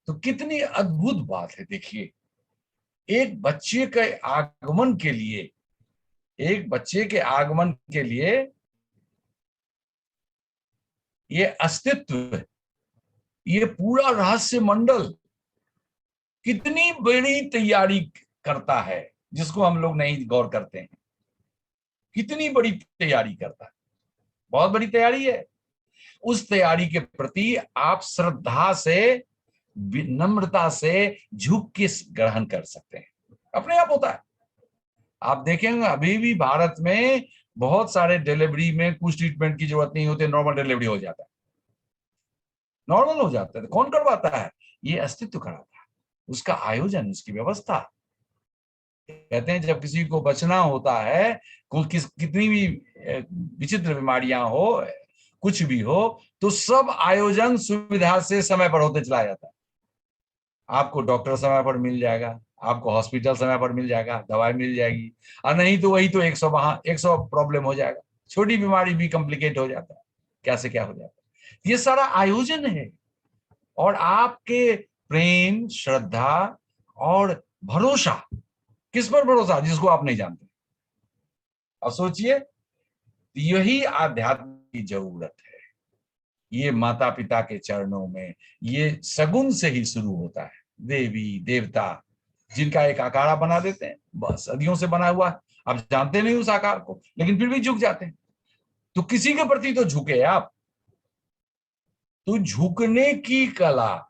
तो कितनी अद्भुत बात है। देखिए, एक बच्चे के आगमन के लिए, एक बच्चे के आगमन के लिए ये अस्तित्व, ये पूरा रहस्य मंडल कितनी बड़ी तैयारी करता है, जिसको हम लोग नहीं गौर करते हैं। कितनी बड़ी तैयारी करता है, बहुत बड़ी तैयारी है। उस तैयारी के प्रति आप श्रद्धा से, विनम्रता से झुक के ग्रहण कर सकते हैं, अपने आप होता है। आप देखेंगे अभी भी भारत में बहुत सारे डिलीवरी में कुछ ट्रीटमेंट की जरूरत नहीं होती, नॉर्मल डिलीवरी हो जाता है, नॉर्मल हो जाता है। तो कौन करवाता है? ये अस्तित्व कराता है, उसका आयोजन, उसकी व्यवस्था। कहते हैं जब किसी को बचना होता है, कितनी भी विचित्र बीमारियां हो, कुछ भी हो, तो सब आयोजन सुविधा से समय पर होते चला जाता है। आपको डॉक्टर समय पर मिल जाएगा, आपको हॉस्पिटल समय पर मिल जाएगा, दवाई मिल जाएगी, और नहीं तो वही तो 100 प्रॉब्लम हो जाएगा, छोटी बीमारी भी कॉम्प्लिकेट हो जाता है, क्या से क्या हो जाता है। ये सारा आयोजन है। और आपके प्रेम, श्रद्धा और भरोसा, किस पर भरोसा? जिसको आप नहीं जानते। अब सोचिए, यही आध्यात्म की जरूरत है। ये माता पिता के चरणों में, ये सगुन से ही शुरू होता है। देवी देवता जिनका एक आकारा बना देते हैं, बस सदियों से बना हुआ है, आप जानते नहीं उस आकार को, लेकिन फिर भी झुक जाते हैं। तो किसी के प्रति तो झुके आप। तो झुकने की कला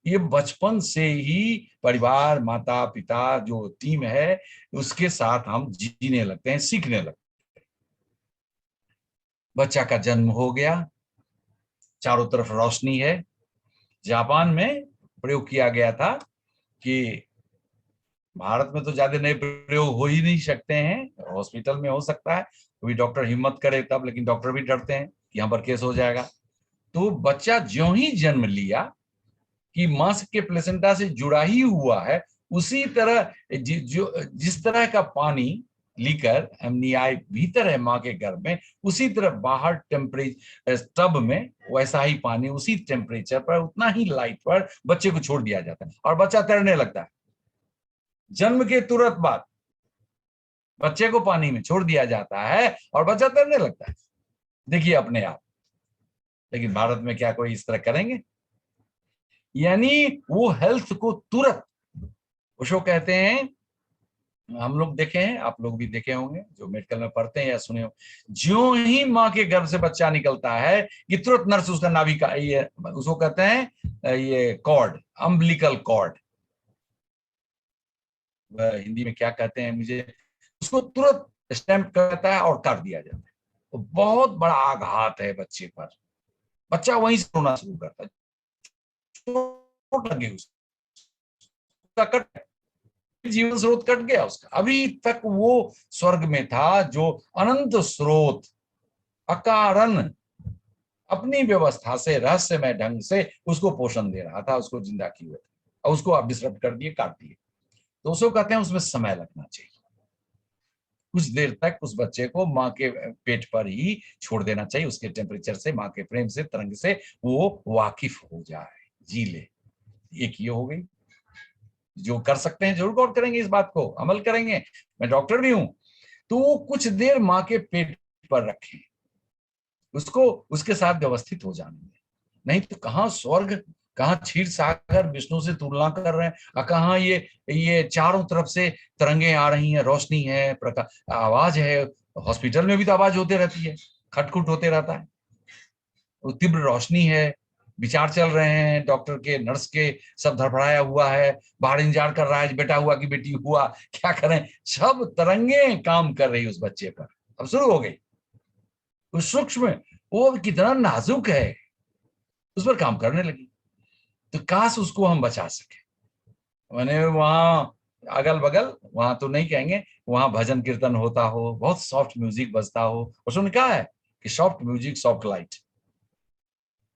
ये बचपन से ही परिवार, माता पिता जो टीम है, उसके साथ हम जीने लगते हैं, सीखने लगते हैं। बच्चा का जन्म हो गया, चारों तरफ रोशनी है। जापान में प्रयोग किया गया था कि भारत में तो ज्यादा नए प्रयोग हो ही नहीं सकते हैं, हॉस्पिटल में हो सकता है, कोई डॉक्टर हिम्मत करे तब, लेकिन डॉक्टर भी डरते हैं कि यहाँ पर केस हो जाएगा। तो बच्चा ज्यों ही जन्म लिया कि मां के प्लेसेंटा से जुड़ा ही हुआ है, उसी तरह जिस तरह का पानी लीकर एमनीआई भीतर है मां के गर्भ में, उसी तरह बाहर टेम्परेचर टब में वैसा ही पानी, उसी टेम्परेचर पर, उतना ही लाइट पर बच्चे को छोड़ दिया जाता है और बच्चा तैरने लगता है। जन्म के तुरंत बाद बच्चे को पानी में छोड़ दिया जाता है और बच्चा तैरने लगता है। देखिए अपने आप। लेकिन भारत में क्या कोई इस तरह करेंगे? यानी वो हेल्थ को तुरंत, उसको कहते हैं, हम लोग देखे हैं, आप लोग भी देखे होंगे जो मेडिकल में पढ़ते हैं या सुने हो, ज्यों ही मां के गर्भ से बच्चा निकलता है कि तुरंत नर्स उसका नाभि का, ये उसको कहते हैं ये कॉर्ड, अम्बिलिकल कॉर्ड, हिंदी में क्या कहते हैं मुझे, उसको तुरंत स्टैंप करता है और कर दिया जाता है। तो बहुत बड़ा आघात है बच्चे पर। बच्चा वहीं से रोना शुरू करता है, चोट लगी उसका, कट, जीवन स्रोत कट गया उसका। अभी तक वो स्वर्ग में था जो अनंत स्रोत अकारण अपनी व्यवस्था से, रहस्यमय ढंग से उसको पोषण दे रहा था, उसको जिंदा किए हुए थे, और उसको आप डिस्टर्ब कर दिए, काट दिए। तो उसको कहते हैं उसमें समय लगना चाहिए। कुछ देर तक उस बच्चे को माँ के पेट पर ही छोड़ देना चाहिए, उसके टेम्परेचर से, माँ के प्रेम से, तरंग से वो वाकिफ हो जाए, जी ले। एक ये हो गई। जो कर सकते हैं जरूर गौर करेंगे, इस बात को अमल करेंगे। मैं डॉक्टर भी हूं। तो वो कुछ देर माँ के पेट पर रखें, उसको उसके साथ व्यवस्थित हो जाने दें। नहीं तो कहाँ स्वर्ग, कहाँ क्षीर सागर विष्णु से तुलना कर रहे हैं, और कहाँ ये चारों तरफ से तरंगे आ रही हैं, रोशनी है, प्रकाश, आवाज है। हॉस्पिटल में भी तो आवाज होती रहती है, खटखुट होते रहता है, वो तीव्र रोशनी है, विचार चल रहे हैं डॉक्टर के, नर्स के, सब धड़फड़ाया हुआ है, बाहर इंतजार कर रहा है बेटा हुआ कि बेटी हुआ, क्या करें, सब तरंगे काम कर रही उस बच्चे पर। अब शुरू हो गई उस सूक्ष्म, वो कितना नाजुक है, उस पर काम करने लगी। तो काश उसको हम बचा सके। मैंने वहां अगल बगल, वहां तो नहीं कहेंगे, वहां भजन कीर्तन होता हो, बहुत सॉफ्ट म्यूजिक बजता हो, उसने कहा है कि soft music soft light,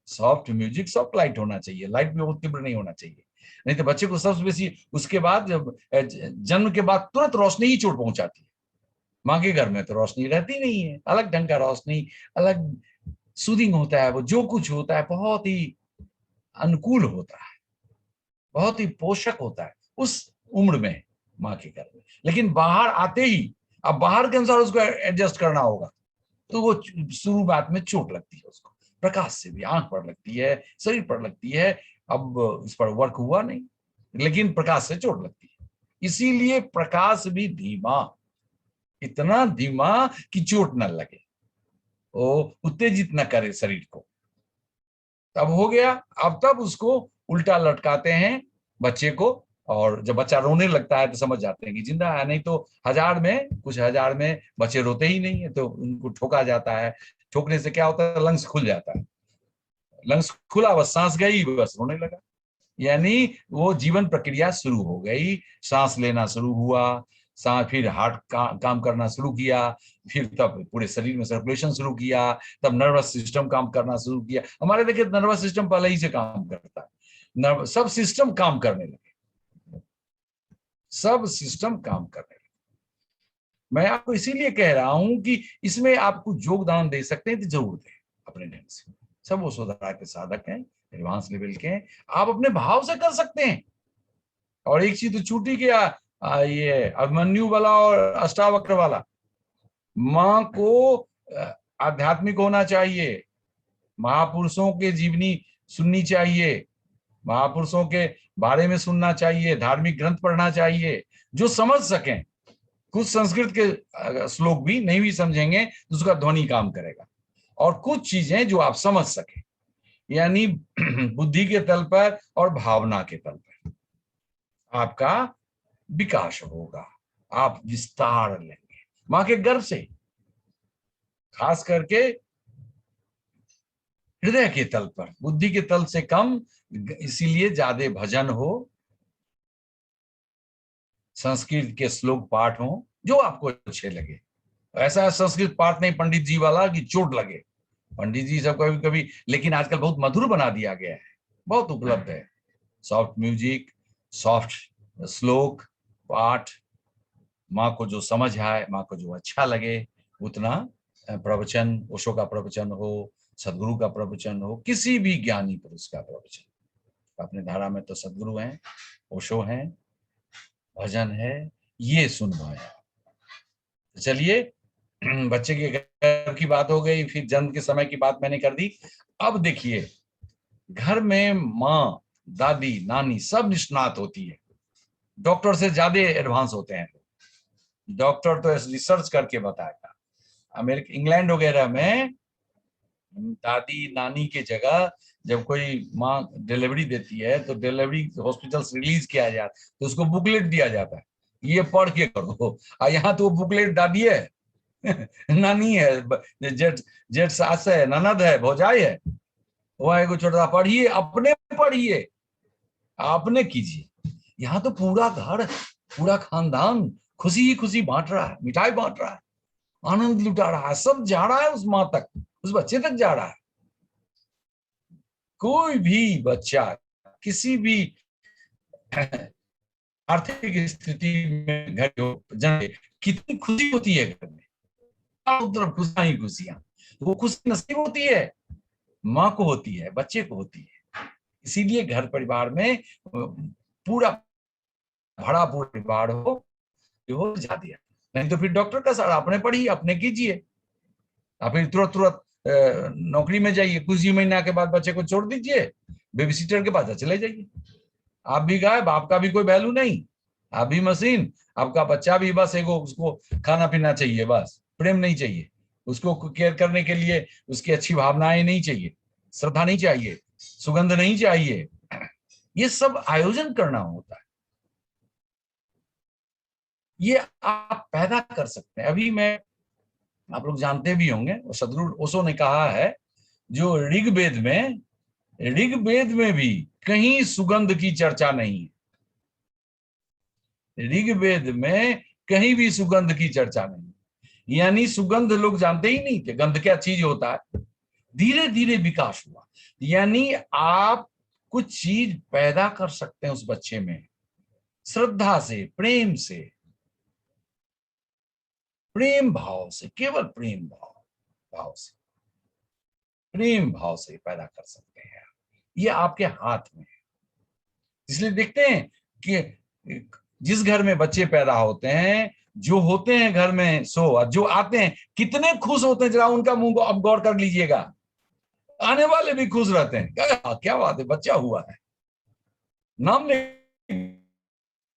soft music soft light होना चाहिए, लाइट भी बहुत तीव्र नहीं होना चाहिए। नहीं तो बच्चे को सबसे बेसी उसके बाद, जब जन्म के बाद तुरंत रोशनी ही चोट पहुंचाती है। माँ के घर में तो रोशनी रहती नहीं है, अलग ढंग का रोशनी, अलग सूदिंग होता है, वो जो कुछ होता है बहुत ही अनुकूल होता है। बहुत ही पोषक होता है उस उम्र में माँ के गर्भ में। लेकिन बाहर आते ही अब बाहर के अनुसार उसको एडजस्ट करना होगा, तो वो शुरुआत में चोट लगती है उसको, प्रकाश से भी आंख पर लगती है, शरीर पर लगती है। अब उस पर वर्क हुआ नहीं, लेकिन प्रकाश से चोट लगती है। इसीलिए प्रकाश भी धीमा, इतना धीमा कि चोट न लगे, वो उत्तेजित न करे शरीर को। तब हो गया। अब तब उसको उल्टा लटकाते हैं बच्चे को, और जब बच्चा रोने लगता है तो समझ जाते हैं कि जिंदा है। नहीं तो कुछ हजार में बच्चे रोते ही नहीं है, तो उनको ठोका जाता है। ठोकने से क्या होता है, लंग्स खुल जाता है। लंग्स खुला, बस सांस गई, बस रोने लगा। यानी वो जीवन प्रक्रिया शुरू हो गई, सांस लेना शुरू हुआ, सांस, फिर हार्ट काम करना शुरू किया, फिर तब पूरे शरीर में सर्कुलेशन शुरू किया, तब नर्वस सिस्टम काम करना शुरू किया। हमारे देखिए नर्वस सिस्टम पहले ही से काम करता है, सब सिस्टम काम करने लगे, सब सिस्टम काम करने लगे। मैं आपको इसीलिए कह रहा हूं कि इसमें आप कुछ योगदान दे सकते हैं तो जरूर दें अपने ढंग से। सब वो सुधार के साधक हैं, एडवांस लेवल के हैं, आप अपने भाव से कर सकते हैं। और एक चीज तो छूटी गया, ये अभिमन्यु वाला और अष्टावक्र वाला। माँ को आध्यात्मिक होना चाहिए, महापुरुषों के जीवनी सुननी चाहिए, महापुरुषों के बारे में सुनना चाहिए, धार्मिक ग्रंथ पढ़ना चाहिए जो समझ सकें। कुछ संस्कृत के श्लोक भी नहीं भी समझेंगे तो उसका ध्वनि काम करेगा, और कुछ चीजें जो आप समझ सके, यानी बुद्धि के तल पर और भावना के तल पर आपका विकास होगा, आप विस्तार लेंगे मां के गर्भ से। खास करके हृदय के तल पर, बुद्धि के तल से कम, इसीलिए ज्यादा भजन हो, संस्कृत के श्लोक पाठ हो जो आपको अच्छे लगे। ऐसा संस्कृत पाठ नहीं पंडित जी वाला कि चोट लगे, पंडित जी सब कभी कभी, लेकिन आजकल बहुत मधुर बना दिया गया है, बहुत उपलब्ध है। सॉफ्ट म्यूजिक, सॉफ्ट श्लोक पाठ, माँ को जो समझ आए, माँ को जो अच्छा लगे उतना प्रवचन, ओशो का प्रवचन हो, सदगुरु का प्रवचन हो, किसी भी ज्ञानी पुरुष का प्रवचन। अपने धारा में तो सदगुरु हैं, ओशो हैं, भजन है, ये सुनवाए। तो चलिए, बच्चे के घर की बात हो गई, फिर जन्म के समय की बात मैंने कर दी। अब देखिए, घर में माँ, दादी, नानी सब निष्णात होती है, डॉक्टर से ज्यादा एडवांस होते हैं। डॉक्टर तो रिसर्च करके बताएगा। अमेरिका, इंग्लैंड वगैरह में दादी नानी के जगह जब कोई माँ डिलीवरी देती है तो डिलीवरी हॉस्पिटल से रिलीज किया जाता है तो उसको बुकलेट दिया जाता है, ये पढ़ के करो। और यहाँ तो वो बुकलेट दादी है, नानी है, जेठ जेठ सास है, ननद है, भौजाई है, वो है को छोटा, पढ़िए, अपने पढ़िए, आपने कीजिए। यहाँ तो पूरा घर, पूरा खानदान खुशी ही खुशी बांट रहा है, मिठाई बांट रहा है, आनंद लुटा रहा है, सब जा रहा है उस माँ तक, उस बच्चे तक जा रहा है। कोई भी बच्चा किसी भी आर्थिक स्थिति में घर जन्मे, कितनी खुशी होती है घर में, चारों तरफ खुशियां ही खुशियां। वो खुशी नसीब होती है, माँ को होती है, बच्चे को होती है। इसीलिए घर परिवार में पूरा भरा पूरा परिवार हो जा दिया। नहीं तो फिर डॉक्टर का सर आपने पढ़ी, अपने कीजिए, आप फिर तुरंत तुरंत नौकरी में जाइए, कुछ ही महीना के बाद बच्चे को छोड़ दीजिए, बेबीसिटर के पास चले जाइए। आप भी गायब, आपका भी कोई वैल्यू नहीं, आप भी मशीन, आपका बच्चा भी बस एगो, उसको खाना पीना चाहिए, बस प्रेम नहीं चाहिए, उसको केयर करने के लिए उसकी अच्छी भावनाएं नहीं चाहिए, श्रद्धा नहीं चाहिए, सुगंध नहीं चाहिए। ये सब आयोजन करना होता है, ये आप पैदा कर सकते हैं। अभी मैं, आप लोग जानते भी होंगे, सदगुरु ओशो ने कहा है, जो ऋग्वेद में भी कहीं सुगंध की चर्चा नहीं है, ऋग्वेद में कहीं भी सुगंध की चर्चा नहीं। यानी सुगंध लोग जानते ही नहीं थे, गंध क्या चीज होता है, धीरे धीरे विकास हुआ। यानी आप कुछ चीज पैदा कर सकते हैं उस बच्चे में, श्रद्धा से, प्रेम भाव से, केवल भाव से, प्रेम भाव से पैदा कर सकते हैं। ये आपके हाथ में है। इसलिए देखते हैं कि जिस घर में बच्चे पैदा होते हैं, जो होते हैं घर में, सो जो आते हैं कितने खुश होते हैं, जरा उनका मुंह को अब गौर कर लीजिएगा। आने वाले भी खुश रहते हैं, क्या बात है, बच्चा हुआ है, नाम ले,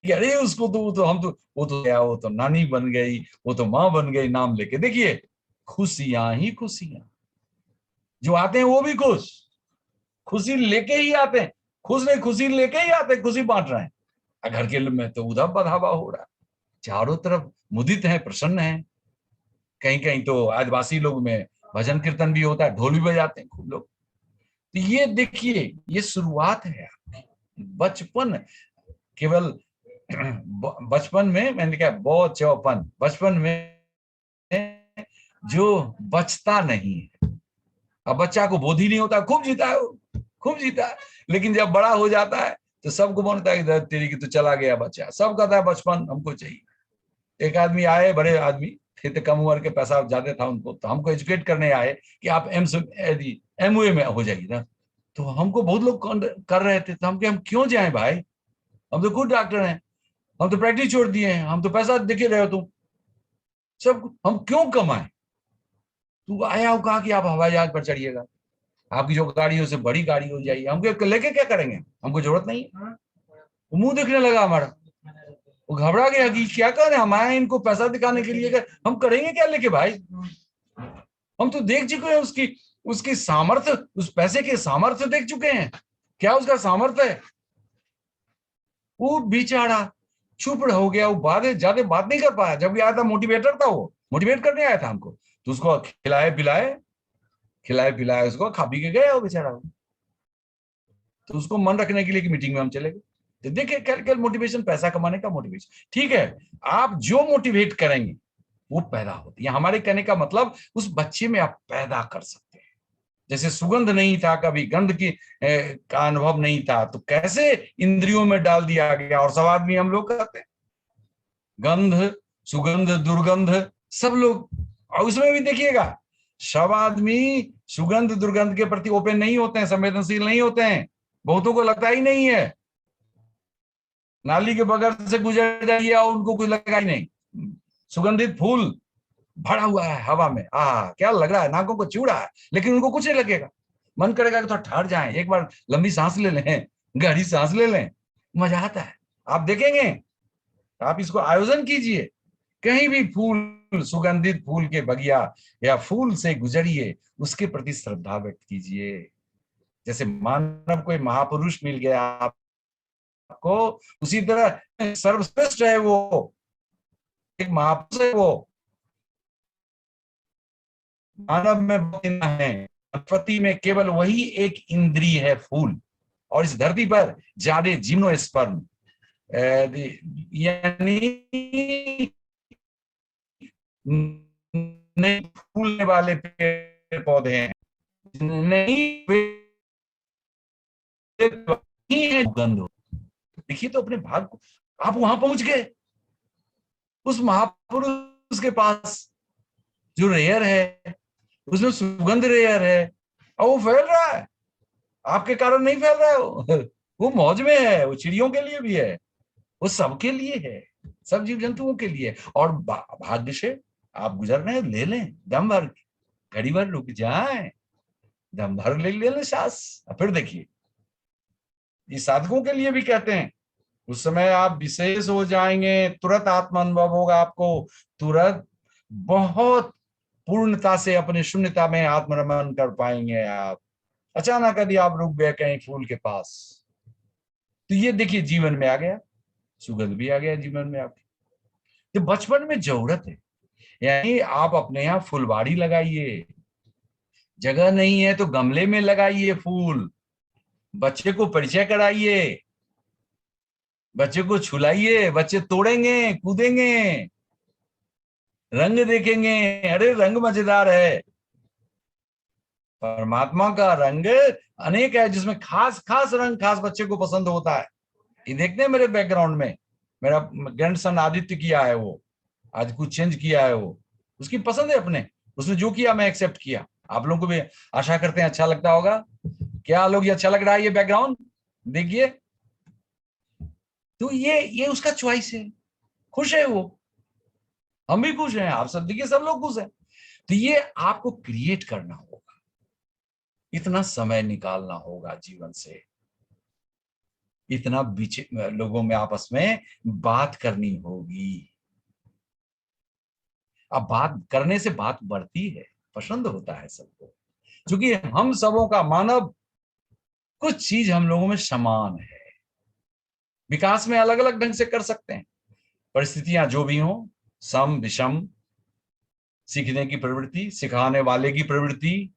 अरे उसको तो हम तो वो तो क्या, वो तो नानी बन गई, वो तो माँ बन गई, नाम लेके देखिए, खुशियां ही खुशियां। जो आते हैं वो भी खुश, खुशी लेके ही आते हैं, खुश नहीं, खुशी लेके ही आते हैं, खुशी बांट रहे हैं। घर के में तो उधर बधावा हो रहा है, चारों तरफ मुदित है, प्रसन्न है। कहीं कहीं तो आदिवासी लोग में भजन कीर्तन भी होता है, ढोल भी बजाते हैं खूब लोग। तो ये देखिए, ये शुरुआत है आपकी, बचपन, केवल बचपन में, मैंने कहा बचपन, बचपन में जो बचता नहीं है। अब बच्चा को बोध ही नहीं होता, खूब जीता है वो, खूब जीता है, लेकिन जब बड़ा हो जाता है तो सबको बनता है कि तेरी की तो चला गया बच्चा, सब कहता है बचपन हमको चाहिए। एक आदमी आए, बड़े आदमी थे, तो कम उम्र के, पैसा ज्यादा था उनको, तो हमको एजुकेट करने आए कि आप MUA में हो जाइए ना। तो हमको बहुत लोग कर रहे थे, तो हम क्यों जाए भाई, हम तो खुद डॉक्टर हैं, हम तो प्रैक्टिस छोड़ दिए हैं, हम तो पैसा देखे रहे हो तुम सब, हम क्यों कमाए। तू आया हो, कहा कि आप हवाई जहाज पर चढ़िएगा, आपकी जो गाड़ी है उससे बड़ी गाड़ी हो जाएगी, हमको लेके क्या करेंगे, हमको जरूरत नहीं है। वो मुंह देखने लगा हमारा, वो घबरा गया कि क्या कर रहे हैं, हम आए इनको पैसा दिखाने के लिए, हम करेंगे क्या लेके भाई, हम तो देख चुके हैं उसकी उसकी सामर्थ्य, उस पैसे के सामर्थ्य देख चुके हैं, क्या उसका सामर्थ्य है। वो बेचारा चुप हो गया, वो बात ज्यादा बात नहीं कर पाया, जब आया था मोटिवेटर था, वो मोटिवेट करने आया था हमको, तो उसको खिलाए पिलाए उसको, खा पी के गया वो बेचारा। तो उसको मन रखने के लिए कि मीटिंग में हम चले गए। तो देखिए, क्या मोटिवेशन, पैसा कमाने का मोटिवेशन, ठीक है, आप जो मोटिवेट करेंगे वो पैदा होती है। हमारे कहने का मतलब, उस बच्चे में आप पैदा कर सकते हैं। जैसे सुगंध नहीं था, कभी गंध की का अनुभव नहीं था, तो कैसे इंद्रियों में डाल दिया गया, और सब आदमी हम लोग कहते हैं गंध, सुगंध, दुर्गंध, सब लोग। और उसमें भी देखिएगा, सब आदमी सुगंध दुर्गंध के प्रति ओपन नहीं होते हैं, संवेदनशील नहीं होते हैं, बहुतों को लगता ही नहीं है। नाली के बगल से गुजर जाइए और उनको कुछ लगा ही नहीं, सुगंधित फूल भरा हुआ है हवा में, क्या लग रहा है, नाकों को चूड़ा है, लेकिन उनको कुछ नहीं लगेगा। मन करेगा कि थोड़ा ठहर जाएं, एक बार लंबी सांस ले लें, गहरी सांस ले लें, मजा आता है। आप देखेंगे, आप इसको आयोजन कीजिए, कहीं भी फूल, सुगंधित फूल के बगिया या फूल से गुजरिए, उसके प्रति श्रद्धा व्यक्त कीजिए। जैसे मानव कोई महापुरुष मिल गया आपको, उसी तरह सर्वश्रेष्ठ है वो, एक महापुरुष है वो। मानव में है, वनस्पति में केवल वही एक इंद्रिय है फूल, और इस धरती पर ज्यादा जिम्नोस्पर्म यानी नहीं फूलने वाले पेड़ पौधे हैं, नहीं है गंध। देखिए तो अपने भाग को, आप वहां पहुंच गए उस महापुरुष के पास, जो रेयर है, उसमें सुगंध रेयर है, और वो फैल रहा है, आपके कारण नहीं फैल रहा है वो मौज में है, वो चिड़ियों के लिए भी है, वो सबके लिए है, सब जीव जंतुओं के लिए। और भाग्य से आप गुजर रहे हैं, ले लें दम भर, घड़ी भर रुक जाए, दम भर ले लें सांस। फिर देखिए, ये साधकों के लिए भी कहते हैं, उस समय आप विशेष हो जाएंगे, तुरंत आत्म अनुभव होगा आपको, तुरंत बहुत पूर्णता से अपने शून्यता में आत्मरमन कर पाएंगे आप। अचानक यदि आप रुक गए कहीं फूल के पास, तो ये देखिए जीवन में आ गया, सुगंध भी आ गया जीवन में आपके। तो बचपन में जरूरत है, यानी आप अपने यहाँ फुलवाड़ी लगाइए, जगह नहीं है तो गमले में लगाइए फूल, बच्चे को परिचय कराइए, बच्चे को छुलाइए, बच्चे तोड़ेंगे, कूदेंगे, रंग देखेंगे, अरे रंग मजेदार है, परमात्मा का रंग अनेक है, जिसमें खास खास रंग खास बच्चे को पसंद होता है। ये देखते हैं मेरे बैकग्राउंड में, मेरा ग्रैंडसन आदित्य किया है, वो आज कुछ चेंज किया है, वो उसकी पसंद है अपने, उसने जो किया मैं एक्सेप्ट किया। आप लोगों को भी आशा करते हैं अच्छा लगता होगा। क्या लोग ये अच्छा लग रहा है ये बैकग्राउंड, देखिए तो ये उसका चॉइस है, खुश है वो, हम भी खुश हैं, आप सब देखिए सब लोग खुश हैं। तो ये आपको क्रिएट करना होगा, इतना समय निकालना होगा जीवन से, इतना बीच लोगों में आपस में बात करनी होगी। अब बात करने से बात बढ़ती है, पसंद होता है सबको, क्योंकि हम सबों का मानव कुछ चीज हम लोगों में समान है। विकास में अलग अलग ढंग से कर सकते हैं, परिस्थितियां जो भी हो, सम विषम, सीखने की प्रवृत्ति, सिखाने वाले की प्रवृत्ति,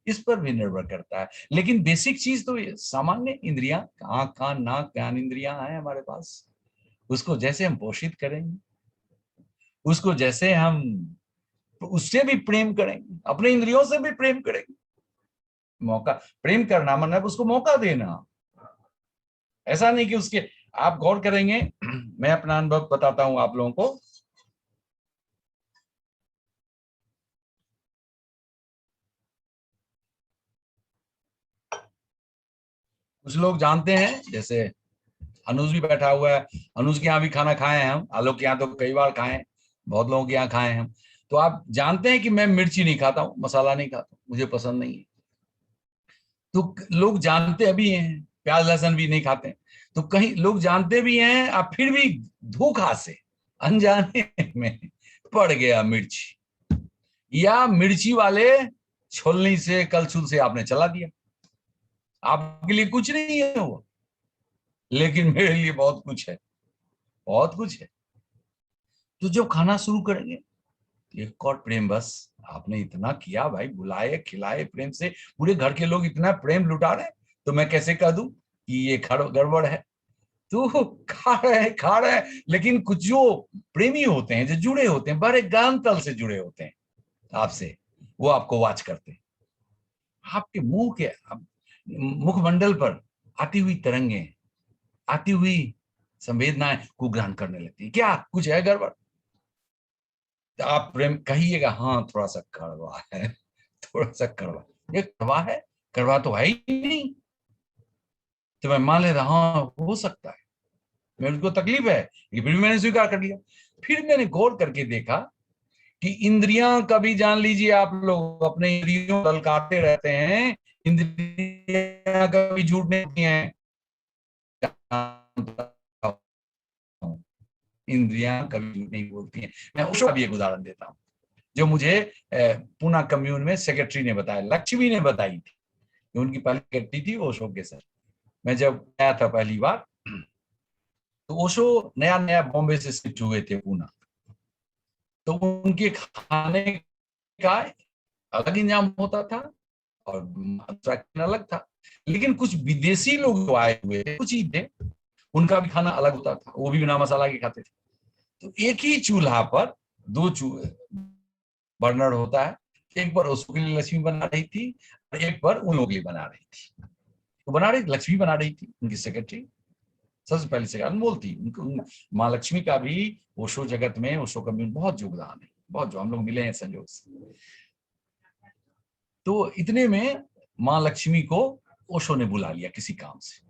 इस पर भी निर्भर करता है। लेकिन बेसिक चीज तो सामान्य इंद्रियां, आंख कान नाक ज्ञान इंद्रियां हैं हमारे पास, उसको जैसे हम पोषित करेंगे, उसको जैसे हम उससे भी प्रेम करेंगे, अपने इंद्रियों से भी प्रेम करेंगे। मौका, प्रेम करना मतलब उसको मौका देना, ऐसा नहीं कि उसके, आप गौर करेंगे मैं अपना अनुभव बताता हूं आप लोगों को। कुछ लोग जानते हैं, जैसे अनुज भी बैठा हुआ है, अनुज के यहाँ भी खाना खाए हैं हम, आलोक के यहाँ तो कई बार खाए हैं, बहुत लोगों के यहाँ खाए हैं हम। तो आप जानते हैं कि मैं मिर्ची नहीं खाता हूँ, मसाला नहीं खाता हूँ, मुझे पसंद नहीं है। तो लोग जानते भी हैं, प्याज लहसुन भी नहीं खाते हैं। तो कहीं लोग जानते भी हैं, अब फिर भी धोखा से अनजाने में पड़ गया मिर्ची, या मिर्ची वाले छोलनी से कलछुल से आपने चला दिया। आपके लिए कुछ नहीं है वो, लेकिन मेरे लिए बहुत कुछ है, बहुत कुछ है। तो जब खाना शुरू करेंगे, एक और प्रेम, बस आपने इतना किया भाई, बुलाए खिलाए प्रेम से, पूरे घर के लोग इतना प्रेम लुटा रहे, तो मैं कैसे कह दूं कि ये गड़बड़ है। तो खा रहे हैं, लेकिन कुछ जो प्रेमी होते हैं, जो जुड़े होते हैं, बड़े गहन तल से जुड़े होते हैं आपसे, वो आपको वाच करते हैं। आपके मुंह के मुखमंडल पर आती हुई तरंगे, आती हुई संवेदनाएं को ग्रहण करने लगती है, क्या कुछ है गड़बड़। तो आप प्रेम कहिएगा, हाँ थोड़ा सा कड़वा है, थोड़ा सा कड़वा, ये कड़वा है, कड़वा तो है ही नहीं। तो मैं मान लेता हाँ हो सकता है, मेरे को तकलीफ है, फिर भी मैंने स्वीकार कर लिया। फिर मैंने गौर करके देखा कि इंद्रियां, कभी जान लीजिए आप लोग अपने इंद्रियों ललकारते रहते हैं, इंद्रियां कभी झूठ नहीं बोलती हैं। इंद्रियां कभी झूठ नहीं बोलती हैं। मैं उसका भी एक उदाहरण देता हूँ, जो मुझे पूना कम्यून में सेक्रेटरी ने बताया, लक्ष्मी ने बताई थी, उनकी पहली सेक्रेटरी थी ओशो के सर। मैं जब आया था पहली बार, तो ओशो नया नया बॉम्बे से शिफ्ट हुए थे पूना, तो उनके खाने का अलग इंतजाम होता था और अलग था। लेकिन कुछ विदेशी लोग जो आए हुए थे, कुछ ही थे, उनका भी खाना अलग होता था, वो भी बिना मसाला के खाते थे। तो एक ही चूल्हा पर दो बर्नर होता है, एक पर उसके लिए लक्ष्मी बना रही थी और एक पर उन लोगों के लिए बना रही थी। तो बना रही लक्ष्मी बना रही थी, उनकी सेक्रेटरी, सबसे पहले से अनमोल थी। माँ लक्ष्मी का भी ओशो जगत में, ओशो कम्युन बहुत योगदान है, बहुत, जो हम लोग मिले हैं संयोग से। तो इतने में माँ लक्ष्मी को ओशो ने बुला लिया किसी काम से।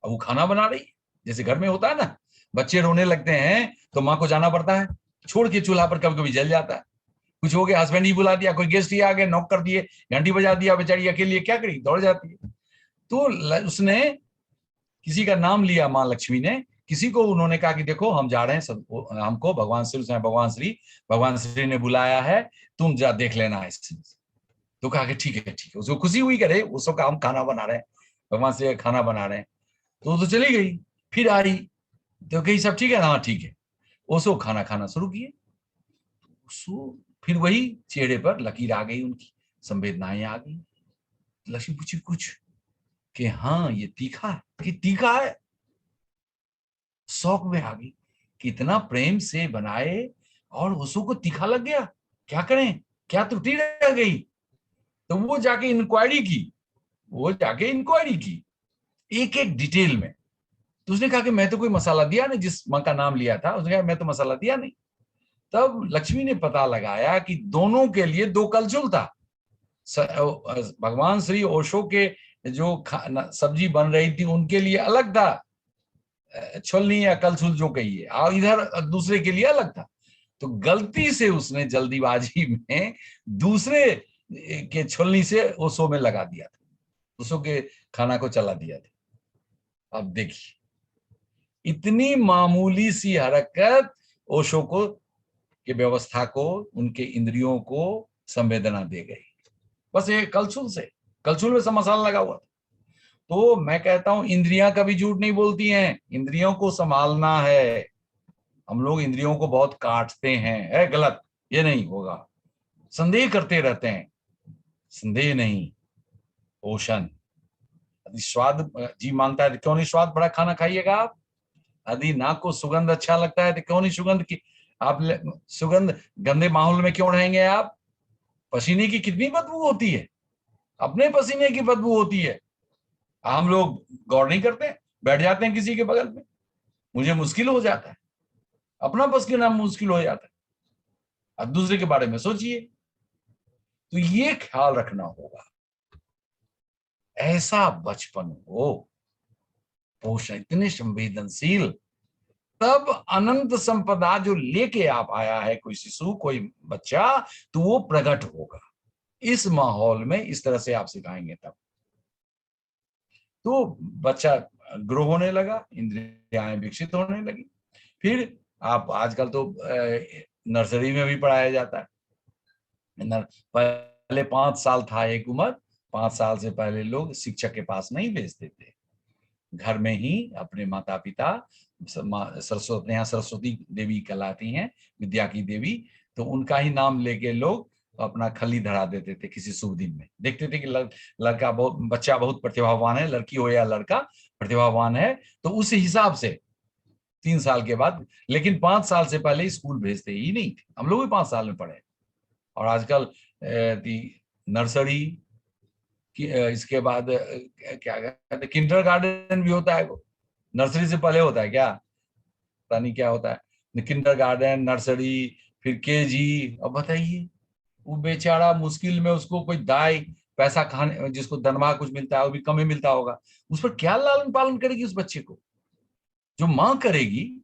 अब वो खाना बना रही, जैसे घर में होता है ना, बच्चे रोने लगते हैं तो माँ को जाना पड़ता है, छोड़ के चूल्हा पर कभी कभी जल जाता है। कुछ हो गया, हस्बैंड ही बुला दिया, कोई गेस्ट ही आ गए, नॉक कर दिए, घंटी बजा दिया, बेचारी अकेली क्या करी, दौड़ जाती है। तो उसने किसी का नाम लिया, माँ लक्ष्मी ने किसी को, उन्होंने कहा कि देखो हम जा रहे हैं, सब हमको भगवान श्री ने बुलाया है, तुम जा देख लेना है। तो कहा कि ठीक है ठीक है, उसको खुशी हुई, करे उसको काम खाना बना रहे हैं, भगवान से खाना बना रहे हैं। तो चली गई, फिर आई तो कही सब ठीक है, हाँ ठीक है। उसको खाना खाना शुरू किए, फिर वही चेहरे पर लकीर आ गई, उनकी संवेदनाएं आ गई। लक्ष्मी पूछी कुछ, कि हाँ ये तीखा है, कि तीखा है, शौक में आ गई, कितना प्रेम से बनाए और उसको तीखा लग गया, क्या करें, क्या त्रुटि रह गई। तो वो जाके इंक्वायरी की, एक एक डिटेल में। तो उसने कहा कि मैं तो कोई मसाला दिया नहीं, जिस माँ का नाम लिया था उसने कहा मैं तो मसाला दिया नहीं। तब लक्ष्मी ने पता लगाया कि दोनों के लिए दो कलछुल था। भगवान श्री ओशो के जो सब्जी बन रही थी उनके लिए अलग था छलनी या कलछुल जो कहिए, और इधर दूसरे के लिए अलग था। तो गलती से उसने जल्दीबाजी में दूसरे के छलनी से ओशो में लगा दिया था, ओशो के खाना को चला दिया था। अब देखिए, इतनी मामूली सी हरकत ओशो को की व्यवस्था को, उनके इंद्रियों को संवेदना दे गई, बस ये कलछुल से, कलछुल में सब मसाला लगा हुआ था। तो मैं कहता हूं इंद्रियां कभी झूठ नहीं बोलती हैं, इंद्रियों को संभालना है। हम लोग इंद्रियों को बहुत काटते हैं, है गलत, ये नहीं होगा। संदेह करते रहते हैं, संदेह नहीं, पोषण। यदि स्वाद जी मांगता है तो क्यों नहीं स्वाद बड़ा खाना खाइएगा आप। यदि नाक को सुगंध अच्छा लगता है तो क्यों नहीं सुगंध की आप सुगंध, गंदे माहौल में क्यों रहेंगे आप। पसीने की कितनी बदबू होती है, अपने पसीने की बदबू होती है, हम लोग गौर नहीं करते, बैठ जाते हैं किसी के बगल में, मुझे मुश्किल हो जाता है, अपना बस के नाम मुश्किल हो जाता है, अब दूसरे के बारे में सोचिए। तो ये ख्याल रखना होगा, ऐसा बचपन हो, पोषण इतने संवेदनशील, तब अनंत संपदा जो लेके आप आया है कोई शिशु, कोई बच्चा, तो वो प्रकट होगा इस माहौल में, इस तरह से आप सिखाएंगे तब। तो बच्चा ग्रो होने लगा, इंद्रियां विकसित होने लगी। फिर आप आजकल तो नर्सरी में भी पढ़ाया जाता है। पहले 5 साल था एक उम्र, 5 साल से पहले लोग शिक्षक के पास नहीं भेजते थे, घर में ही अपने माता पिता, सरस्वती, यहाँ सरस्वती देवी कहलाती हैं, विद्या की देवी, तो उनका ही नाम लेके लोग अपना खली धरा देते थे किसी शुभ दिन में। देखते थे कि लड़का बहुत, बच्चा बहुत प्रतिभावान है, लड़की हो या लड़का प्रतिभावान है, तो उस हिसाब से 3 साल के बाद। लेकिन 5 साल से पहले स्कूल भेजते ही नहीं थे, हम लोग भी 5 साल में पढ़े। और आजकल नर्सरी इसके बाद क्या कहते हैं, किंडर गार्डन भी होता है, वो नर्सरी से पहले होता है क्या, पता नहीं क्या होता है, किंडर गार्डन, नर्सरी, फिर केजी। अब बताइए, वो बेचारा मुश्किल में, उसको कोई दाई पैसा खाने, जिसको दनवा कुछ मिलता है वो भी कम ही मिलता होगा, उस पर क्या लालन पालन करेगी उस बच्चे को, जो माँ करेगी।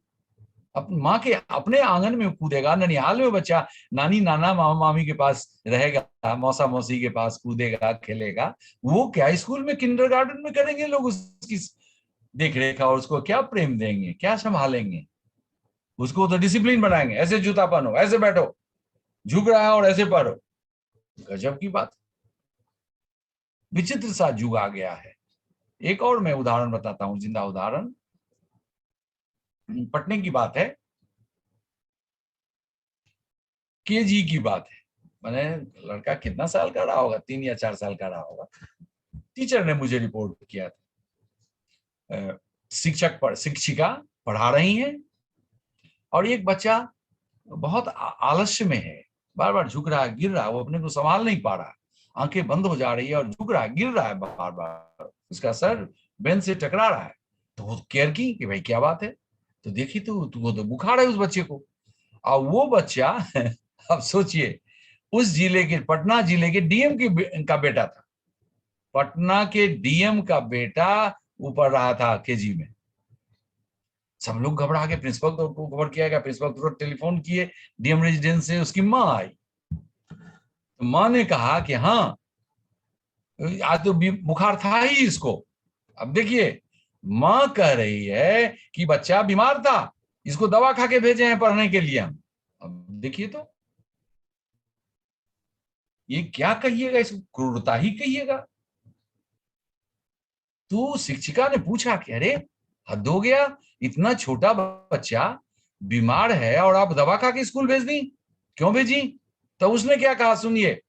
अपनी माँ के अपने आंगन में कूदेगा, ननिहाल में बच्चा नानी नाना मामा मामी के पास रहेगा, मौसा मौसी के पास कूदेगा खेलेगा। वो क्या स्कूल में, किंडरगार्टन में करेंगे लोग उसकी देख रेख, और उसको क्या प्रेम देंगे, क्या संभालेंगे, उसको तो डिसिप्लिन बनाएंगे, ऐसे जूता पहनो, ऐसे बैठो, झुक रहा है और ऐसे पढ़ो। गजब की बात, विचित्र सा युग आ गया है। एक और मैं उदाहरण बताता हूं, जिंदा उदाहरण, पटने की बात है, केजी की बात है। मैंने, लड़का कितना साल का रहा होगा, 3 या 4 साल का रहा होगा। टीचर ने मुझे रिपोर्ट किया था, शिक्षिका पढ़ा रही हैं, और एक बच्चा बहुत आलस्य में है, बार बार झुक रहा है, गिर रहा है, वो अपने को संभाल नहीं पा रहा, आंखें बंद हो जा रही है और झुक रहा है, गिर रहा है बार बार, उसका सर बेंच से टकरा रहा है। तो वो केयर की कि भाई क्या बात है, तो देखी तो बुखार है उस बच्चे को। और वो बच्चा अब सोचिए, उस जिले के, पटना जिले के डीएम का बेटा था, पटना के डीएम का बेटा ऊपर रहा था केजी में। सब लोग घबरा के प्रिंसिपल को खबर किया गया, प्रिंसिपल तुरंत टेलीफोन किए डीएम रेजिडेंस से, उसकी माँ आई, तो माँ ने कहा कि हाँ, आज तो बुखार था ही इसको। अब देखिए, माँ कह रही है कि बच्चा बीमार था, इसको दवा खा के भेजे हैं पढ़ने के लिए हम। अब देखिए, तो ये क्या कहिएगा, इसको क्रूरता ही कहिएगा। तो शिक्षिका ने पूछा कि अरे हद हो गया, इतना छोटा बच्चा बीमार है और आप दवा खा के स्कूल भेज दी, क्यों भेजी। तो उसने क्या कहा, सुनिए,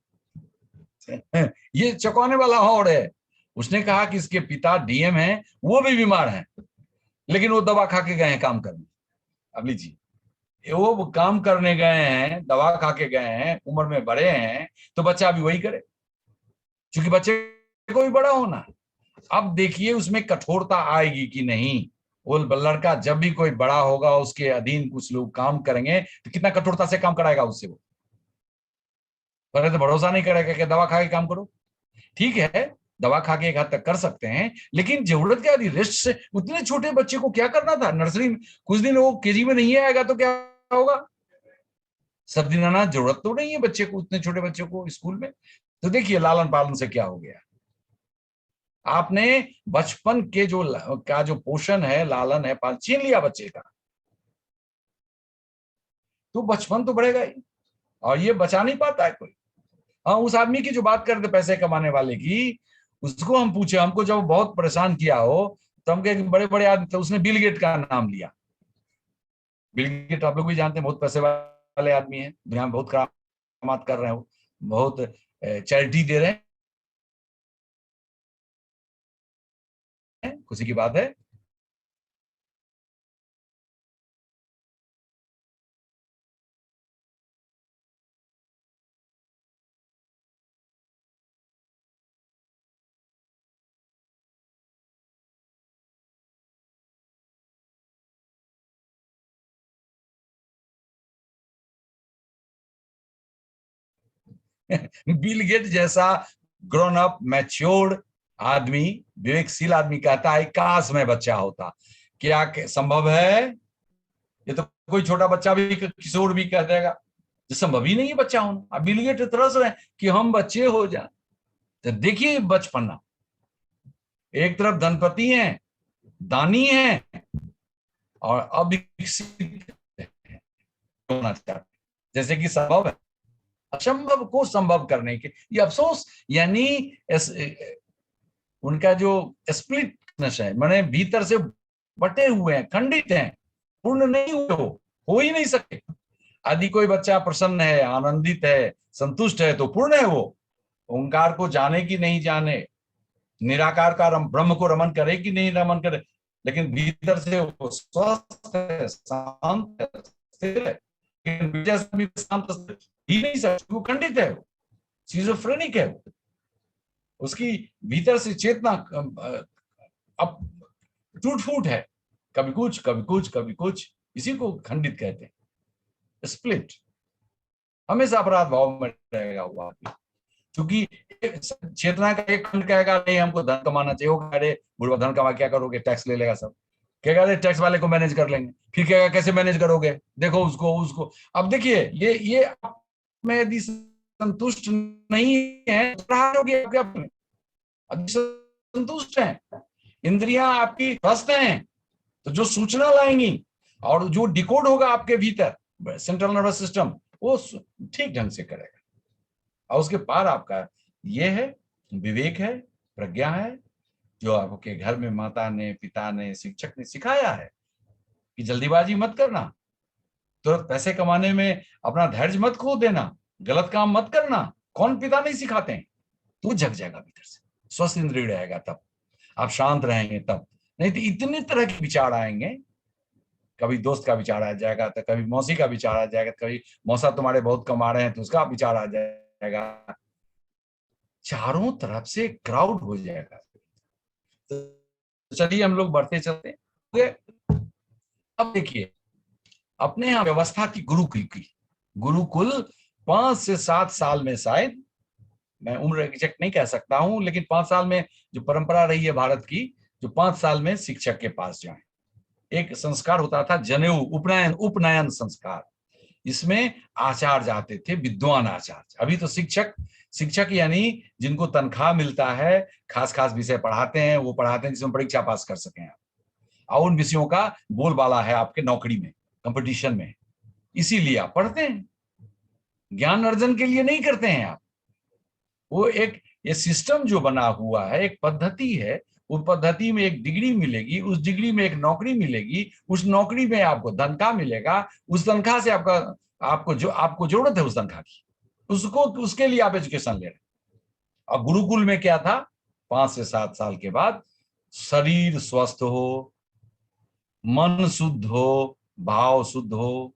ये चौंकाने वाला और है। उसने कहा कि इसके पिता डीएम हैं, वो भी बीमार हैं, लेकिन वो दवा खा के गए हैं काम करने। अब लीजिए, वो काम करने गए हैं, दवा खा के गए हैं, उम्र में बड़े हैं, तो बच्चा भी वही करे, क्योंकि बच्चे को भी बड़ा होना है। अब देखिए उसमें कठोरता आएगी कि नहीं। वो लड़का जब भी कोई बड़ा होगा, उसके अधीन कुछ लोग काम करेंगे, तो कितना कठोरता से काम कराएगा उससे। वो पहले तो भरोसा नहीं करेगा कि दवा खा के काम करो, ठीक है, दवा खा के एक हद तक कर सकते हैं, लेकिन जरूरत क्या थी रेस्ट से? उतने छोटे बच्चे को क्या करना था नर्सरी में? कुछ दिन वो केजी में नहीं आएगा तो क्या होगा? सब दिन आना जरूरत तो नहीं है बच्चे को, उतने छोटे बच्चे को स्कूल में। तो देखिए लालन पालन से क्या हो गया। आपने बचपन के जो पोषण है, लालन है, पालन छीन लिया बच्चे का, तो बचपन तो बढ़ेगा ही, और ये बचा नहीं पाता है कोई। हाँ, उस आदमी की जो बात करते पैसे कमाने वाले की, उसको हम पूछे, हमको जब बहुत परेशान किया हो तो हम कहे बड़े बड़े आदमी, तो उसने बिल गेट का नाम लिया। बिल गेट आप लोग भी जानते हैं, बहुत पैसे वाले आदमी है, दुनिया में बहुत करामात कर रहे हो, बहुत चैरिटी दे रहे हैं, खुशी की बात है। बिल गेट जैसा ग्रोन अप मैच्योर्ड आदमी, विवेकशील आदमी कहता है काश में बच्चा होता। क्या संभव है? ये तो कोई छोटा बच्चा भी, किशोर भी कह देगा, ये संभव ही नहीं है बच्चा होना। अब बिल गेट तरस रहे हैं कि हम बच्चे हो जाए। तो देखिए बचपना, एक तरफ धनपति हैं, दानी हैं, और अविकसित होना चाहते, जैसे कि संभव है असंभव को संभव करने के। ये अफसोस, यानी उनका जो स्प्लिटनेस है, माने भीतर से बटे हुए हैं, खंडित हैं, पूर्ण नहीं हुए, हो ही नहीं सके। यदि कोई बच्चा प्रसन्न है, आनंदित है, संतुष्ट है, तो पूर्ण है वो। ओंकार को जाने कि नहीं जाने, निराकार का ब्रह्म को रमन करे कि नहीं रमन करे, लेकिन भीतर से वो स्वस्थ है, शांत है, स्थिर है। शांत ही नहीं सकती, वो खंडित है, वो सिजोफ्रेनिक है, उसकी भीतर से चेतना अब टूट फूट है, कभी कुछ कभी कुछ कभी कुछ, इसी को खंडित कहते हैं, स्प्लिट। हमेशा अपराध भाव में रहेगा वो आदमी, क्योंकि चेतना का एक खंड कहेगा नहीं हमको धन कमाना चाहिए, वो कह रहे बुढ़वा धन कमा क्या करोगे, टैक्स ले लेगा सब, कहेगा अरे टैक्स वाले को मैनेज कर लेंगे, फिर कहेगा कैसे मैनेज करोगे, देखो उसको उसको। अब देखिए ये में यदि संतुष्ट नहीं है तो क्या, संतुष्ट हैं, इंद्रियां आपकी स्वस्थ हैं, तो जो सूचना लाएंगी और जो डिकोड होगा आपके भीतर सेंट्रल नर्वस सिस्टम, वो ठीक ढंग से करेगा। और उसके पार आपका ये है, विवेक है, प्रज्ञा है, जो आपके घर में माता ने, पिता ने, शिक्षक ने सिखाया है कि जल्दीबाजी मत करना, तो पैसे कमाने में अपना धैर्य मत खो देना, गलत काम मत करना। कौन पिता नहीं सिखाते हैं? तो जग जाएगा भीतर से, स्वस्थ इंद्रिय रहेगा, तब आप शांत रहेंगे तब। नहीं तो इतने तरह के विचार आएंगे, कभी दोस्त का विचार आ जाएगा, तो कभी मौसी का विचार आ जाएगा, कभी मौसा तुम्हारे बहुत कमा रहे हैं तो उसका विचार आ जाएगा, चारों तरफ से क्राउड हो जाएगा। तो चलिए हम लोग बढ़ते चलते हैं। अब देखिए, अपने यहाँ व्यवस्था की गुरुकुल की, गुरुकुल 5 से 7 साल में, शायद मैं उम्र एग्जैक्ट नहीं कह सकता हूं, लेकिन 5 साल में जो परंपरा रही है भारत की, जो 5 साल में शिक्षक के पास जाए। एक संस्कार होता था जनेऊ, उपनयन, उपनयन संस्कार, इसमें आचार्य जाते थे, विद्वान आचार्य। अभी तो शिक्षक, शिक्षक यानी जिनको तनख्वाह मिलता है, खास खास विषय पढ़ाते हैं, वो पढ़ाते हैं जिसमें परीक्षा पास कर सकें आप, और उन विषयों का बोलबाला है आपके नौकरी में, कंपटीशन में, इसीलिए आप पढ़ते हैं, ज्ञान अर्जन के लिए नहीं करते हैं आप। वो एक ये सिस्टम जो बना हुआ है, एक पद्धति है, उस पद्धति में एक डिग्री मिलेगी, उस डिग्री में एक नौकरी मिलेगी, उस नौकरी में आपको तनख्वाह मिलेगा, उस तनख्वाह से आपको जरूरत है उस तनख्वाह की, उसको उसके लिए आप एजुकेशन ले रहे हैं। और गुरुकुल में क्या था, 5 से 7 साल के बाद शरीर स्वस्थ हो, मन शुद्ध हो, भाव शुद्ध हो,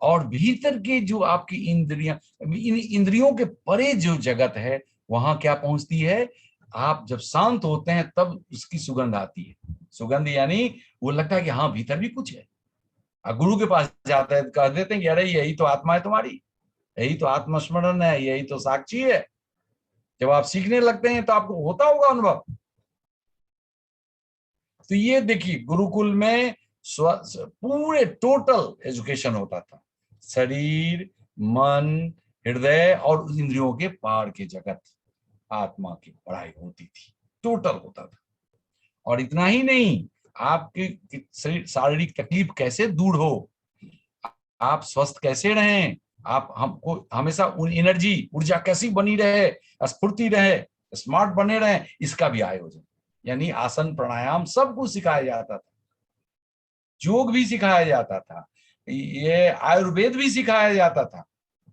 और भीतर के जो आपकी इंद्रियां, इंद्रियों के परे जो जगत है, वहां क्या पहुंचती है, आप जब शांत होते हैं तब उसकी सुगंध आती है। सुगंध यानी वो लगता है कि हाँ भीतर भी कुछ है। और गुरु के पास जाते हैं, कह देते हैं कि अरे यही तो आत्मा है तुम्हारी, यही तो आत्मस्मरण है, यही तो साक्षी है, जब आप सीखने लगते हैं तो आपको होता होगा अनुभव। तो ये देखिए गुरुकुल में पूरे टोटल एजुकेशन होता था, शरीर, मन, हृदय और इंद्रियों के पार के जगत, आत्मा की पढ़ाई होती थी, टोटल होता था। और इतना ही नहीं, आपकी शारीरिक तकलीफ कैसे दूर हो, आप स्वस्थ कैसे रहें, आप हमको हमेशा एनर्जी, ऊर्जा कैसी बनी रहे, स्फूर्ति रहे, स्मार्ट बने रहे, इसका भी आयोजन, यानी आसन प्राणायाम सब कुछ सिखाया जाता था, योग भी सिखाया जाता था, ये आयुर्वेद भी सिखाया जाता था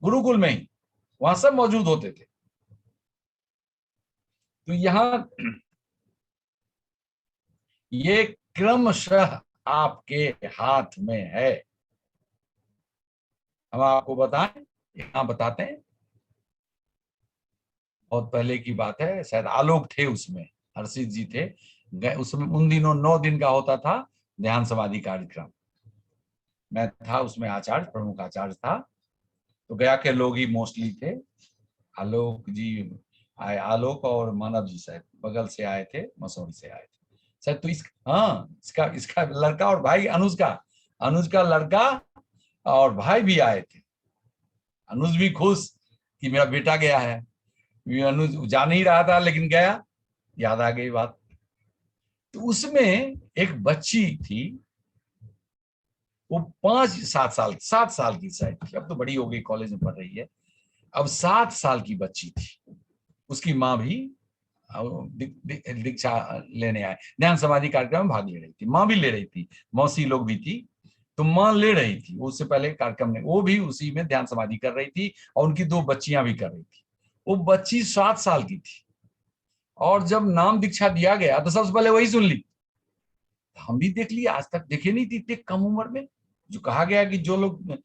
गुरुकुल में ही, वहां सब मौजूद होते थे। तो यहाँ ये क्रमशः आपके हाथ में है। हम आपको बताएं, यहाँ बताते हैं, बहुत पहले की बात है, शायद आलोक थे उसमें, हर्षित जी थे उसमें, उन दिनों 9 दिन का होता था ध्यान समाधि कार्यक्रम। मैं था उसमें आचार्य, प्रमुख आचार्य था। तो गया के लोग ही मोस्टली थे, आलोक जी आए, आलोक और मानव जी शायद बगल से आए थे, मसौरी से आए थे शायद। तो हाँ, इसका इसका लड़का और भाई, अनुज का लड़का और भाई भी आए थे। अनुज भी खुश कि मेरा बेटा गया है, अनुज जा नहीं रहा था लेकिन गया, याद आ गई बात। तो उसमें एक बच्ची थी, वो 7 साल की शायद थी, अब तो बड़ी हो गई, कॉलेज में पढ़ रही है। अब 7 साल की बच्ची थी, उसकी माँ भी दीक्षा लेने आए, ध्यान समाधि कार्यक्रम में भाग ले रही थी, माँ भी ले रही थी, मौसी लोग भी थी। तो माँ ले रही थी, उससे पहले कार्यक्रम में वो भी उसी में ध्यान समाधि कर रही थी, और उनकी 2 बच्चियां भी कर रही थी। वो बच्ची 7 साल की थी, और जब नाम दीक्षा दिया गया तो सबसे पहले वही सुन ली। हम भी देख लिए, आज तक देखे नहीं थी इतने कम उम्र में। जो कहा गया कि जो लोग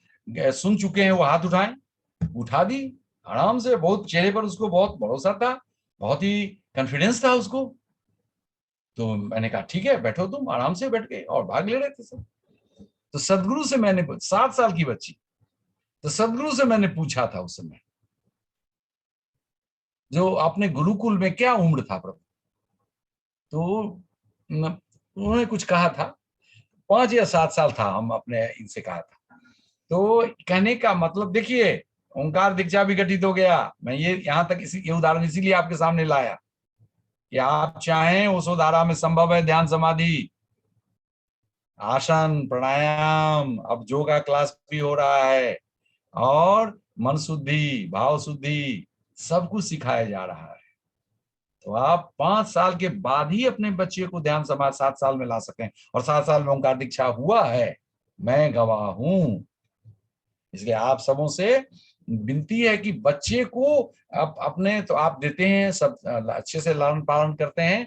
सुन चुके हैं वो हाथ उठाएं, उठा दी आराम से, बहुत चेहरे पर उसको बहुत भरोसा था, बहुत ही कॉन्फिडेंस था उसको। तो मैंने कहा ठीक है बैठो, तुम आराम से बैठ गए, और भाग ले रहे थे सब। तो सदगुरु से मैंने, 7 साल की बच्ची, तो सदगुरु से मैंने पूछा था उस समय, जो आपने गुरुकुल में क्या उम्र था प्रभु? तो उन्होंने कुछ कहा था, 5 या 7 साल था, हम अपने इनसे कहा था। तो कहने का मतलब देखिए, ओंकार दीक्षा भी घटित हो गया। मैं ये यहाँ तक ये उदाहरण इसीलिए आपके सामने लाया कि आप चाहें उस धारा में संभव है ध्यान समाधि, आसन प्राणायाम, अब योगा क्लास भी हो रहा है, और मन शुद्धि, भाव शुद्धि, सब कुछ सिखाया जा रहा है। तो आप 5 साल के बाद ही अपने बच्चे को ध्यान समाधि 7 साल में ला सकते हैं, और 7 साल में ओंकार दीक्षा हुआ है, मैं गवाह हूं। इसलिए आप सबों से विनती है कि बच्चे को आप अपने, तो आप देते हैं सब अच्छे से लालन पालन करते हैं,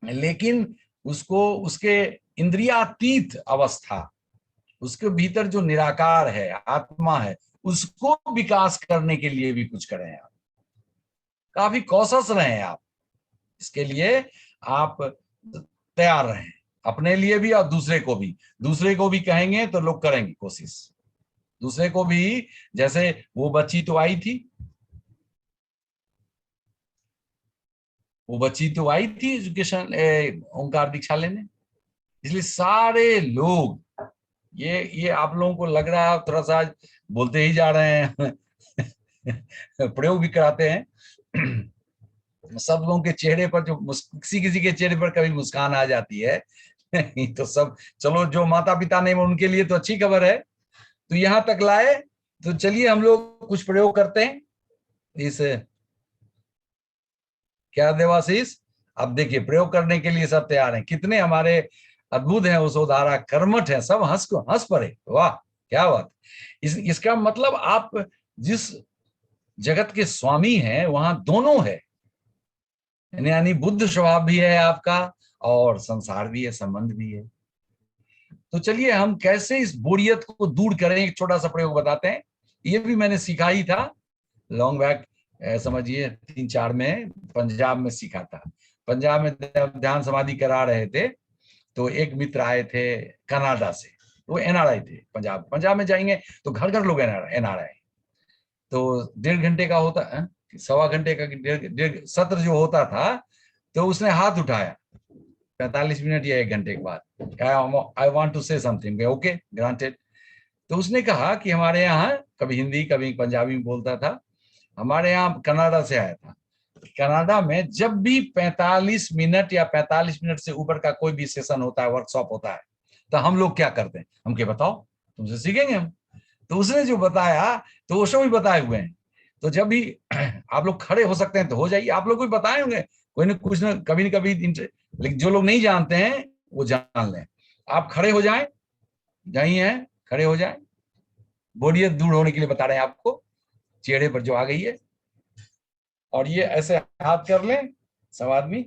लेकिन उसको उसके इंद्रियातीत अवस्था, उसके भीतर जो निराकार है, आत्मा है, उसको विकास करने के लिए भी कुछ करें आप, काफी कॉशस रहें आप इसके लिए, आप तैयार रहें अपने लिए भी और दूसरे को भी कहेंगे तो लोग करेंगे कोशिश, दूसरे को भी। जैसे वो बच्ची तो आई थी, एजुकेशन ओंकार दीक्षा लेने, इसलिए सारे लोग, ये आप लोगों को लग रहा है थोड़ा सा बोलते ही जा रहे हैं प्रयोग भी कराते हैं सब लोगों के चेहरे पर जो किसी किसी के चेहरे पर कभी मुस्कान आ जाती है तो सब, चलो जो माता पिता नहीं उनके लिए तो अच्छी खबर है, तो यहां तक लाए। तो चलिए हम लोग कुछ प्रयोग करते हैं इस, क्या देवाशीष, अब देखिए प्रयोग करने के लिए सब तैयार हैं, कितने हमारे अद्भुत हैं, उसोधारा कर्मठ हैं, सब हंस पड़े, वाह क्या बात। इसका मतलब आप जिस जगत के स्वामी हैं वहां दोनों है, यानी बुद्ध स्वभाव भी है आपका, और संसार भी है, संबंध भी है। तो चलिए हम कैसे इस बोरियत को दूर करें, एक छोटा सा प्रयोग बताते हैं। ये भी मैंने सीखा ही था लॉन्ग बैक, समझिए 3-4 में पंजाब में सीखा था। पंजाब में ध्यान समाधि करा रहे थे, तो एक मित्र आए थे कनाडा से, वो एनआरआई थे। पंजाब में जाएंगे तो घर घर लोग एनआरआई, तो 1.5 घंटे का होता है, सवा घंटे का डेढ़ सत्र जो होता था, तो उसने हाथ उठाया 45 मिनट या 1 घंटे के बाद, I want to say something, okay granted. तो उसने कहा कि हमारे यहाँ, कभी हिंदी कभी पंजाबी में बोलता था, हमारे यहाँ कनाडा से आया था, कनाडा में जब भी 45 मिनट या 45 मिनट से ऊपर का कोई भी सेशन होता है, वर्कशॉप होता है, तो हम लोग क्या करते हैं, हम क्या बताओ, तुमसे सीखेंगे हम। तो उसने जो बताया तो वो सब भी बताए हुए हैं। तो जब भी आप लोग खड़े हो सकते हैं तो हो जाइए, आप लोग को भी बताए होंगे कोई ना कुछ ना कभी, लेकिन जो लोग नहीं जानते हैं वो जान लें। आप खड़े हो जाएं, जहीं हैं खड़े हो जाएं, बोरियत दूर होने के लिए बता रहे हैं आपको, चेहरे पर जो आ गई है। और ये ऐसे हाथ कर लें सब आदमी,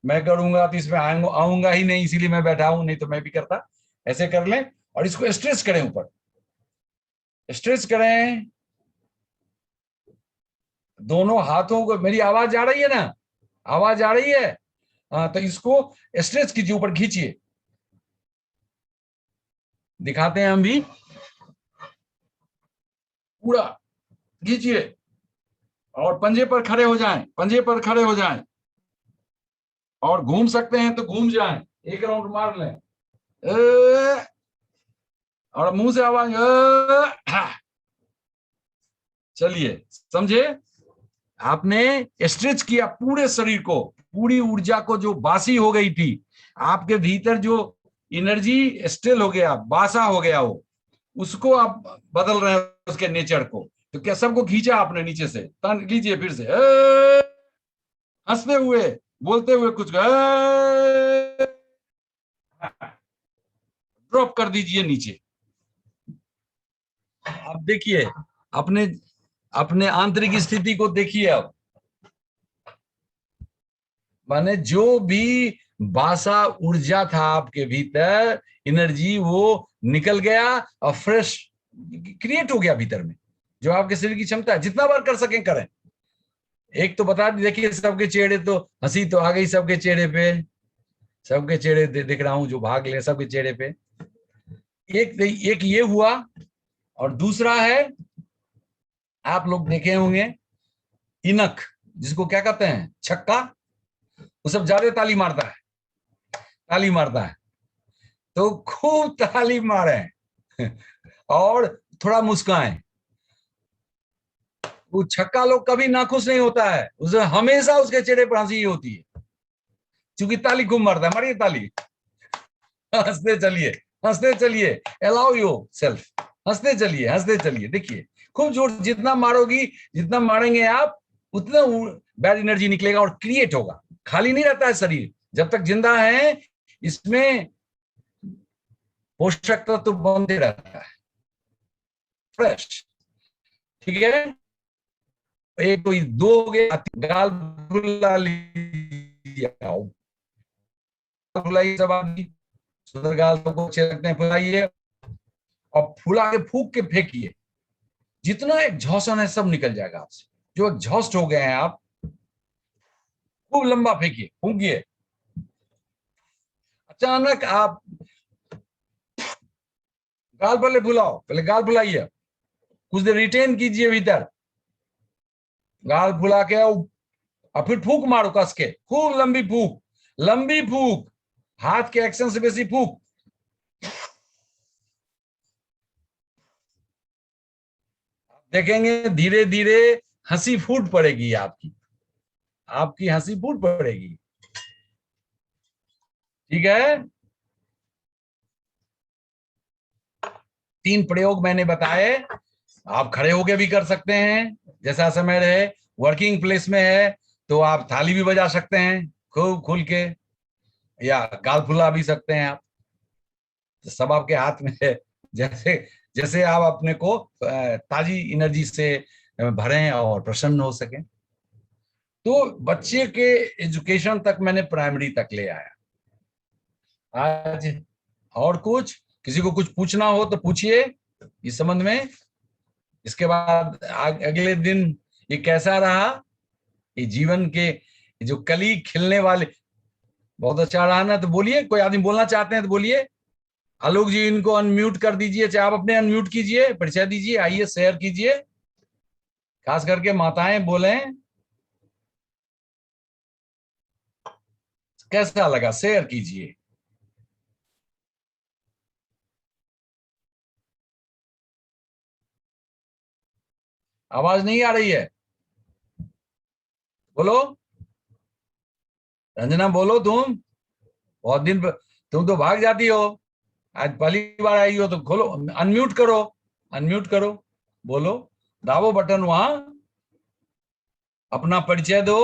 मैं करूंगा तो इसमें आऊंगा ही नहीं, इसीलिए मैं बैठा हूं, नहीं तो मैं भी करता। ऐसे कर लें और इसको स्ट्रेच करें, ऊपर स्ट्रेच करें दोनों हाथों को। मेरी आवाज आ रही है ना, आवाज आ रही है? हाँ, तो इसको स्ट्रेच कीजिए, ऊपर खींचिए, दिखाते हैं हम भी, पूरा खींचिए और पंजे पर खड़े हो जाएं, पंजे पर खड़े हो जाएं, और घूम सकते हैं तो घूम जाएं, एक राउंड मार लें, और मुंह से आवाज, चलिए समझे? आपने स्ट्रेच किया पूरे शरीर को, पूरी ऊर्जा को जो बासी हो गई थी आपके भीतर, जो एनर्जी स्टेल हो गया, बासा हो गया, वो उसको आप बदल रहे हैं, उसके नेचर को। तो क्या सबको खींचा आपने नीचे से, तन लीजिए फिर से, हंसते हुए, बोलते हुए कुछ, ड्रॉप कर दीजिए नीचे। अब देखिए अपने अपने आंतरिक स्थिति को देखिए। अब माने जो भी बासा ऊर्जा था आपके भीतर, एनर्जी, वो निकल गया और फ्रेश क्रिएट हो गया भीतर में। जो आपके शरीर की क्षमता है, जितना बार कर सकें करें। एक तो बता देखिए, सबके चेहरे तो, हंसी तो आ गई सबके चेहरे पे, सबके चेहरे दिख रहा हूं जो भाग ले, सबके चेहरे पे। एक ये हुआ, और दूसरा है, आप लोग देखे होंगे इनक, जिसको क्या कहते हैं, छक्का, वो सब ज्यादा ताली मारता है, ताली मारता है, तो खूब ताली मारे और थोड़ा मुस्काएं। वो छक्का लोग कभी नाखुश नहीं होता है, उसे हमेशा उसके चेहरे पर हंसी ही होती है, क्योंकि ताली खूब मारता है। मारिए ताली, हंसते चलिए, हंसते चलिए, अलाउ योर सेल्फ, हंसते चलिए, हंसते चलिए। देखिए खूब जोर, जितना मारोगी, जितना मारेंगे आप, उतना बैड एनर्जी निकलेगा और क्रिएट होगा। खाली नहीं रहता है शरीर, जब तक जिंदा है इसमें पोषक तत्व तो बनते रहता है, फ्रेश। ठीक है, एक तो दो हो गए, गाल फुला लीजिए, फुलाइए सब आदमी, सुंदर गाल को अच्छे लगते हैं, फुलाइए और फुला के फूक के फेंकिए, जितना एक झौसन है सब निकल जाएगा आपसे। जो एग्जॉस्ट हो गए हैं आप, खूब लंबा फेंकिए, फूंकिए। अचानक आप गाल पहले फुलाओ, पहले गाल फुलाइए, कुछ देर रिटेन कीजिए भीतर, गाल फुला के और फिर फूक मारो कस के, खूब लंबी फूक, लंबी फूक, हाथ के एक्शन से बेसी फूक। देखेंगे धीरे धीरे हंसी फूट पड़ेगी आपकी, आपकी हंसी फूट पड़ेगी। ठीक है, 3 प्रयोग मैंने बताए, आप खड़े होके भी कर सकते हैं जैसा समय रहे, वर्किंग प्लेस में है तो आप थाली भी बजा सकते हैं खूब खुल के, या गाल फुला भी सकते हैं आप, तो सब आपके हाथ में है। जैसे जैसे आप अपने को ताजी एनर्जी से भरें और प्रसन्न हो सकें। तो बच्चे के एजुकेशन तक मैंने प्राइमरी तक ले आया आज। और कुछ किसी को कुछ पूछना हो तो पूछिए इस संबंध में। इसके बाद अगले दिन ये कैसा रहा, ये जीवन के जो कली खिलने वाले, बहुत अच्छा रहा ना? तो बोलिए, कोई आदमी बोलना चाहते हैं तो बोलिए। आलोक जी इनको अनम्यूट कर दीजिए, चाहे आप अपने अनम्यूट कीजिए, परिचय दीजिए, आइए शेयर कीजिए। खास करके माताएं बोलें कैसा लगा, शेयर कीजिए। आवाज नहीं आ रही है, बोलो। रंजना बोलो, तुम बहुत दिन तुम तो भाग जाती हो, आज पहली बार आई हो तो खोलो, अनम्यूट करो, अनम्यूट करो, बोलो, दाबो बटन वहां, अपना परिचय दो,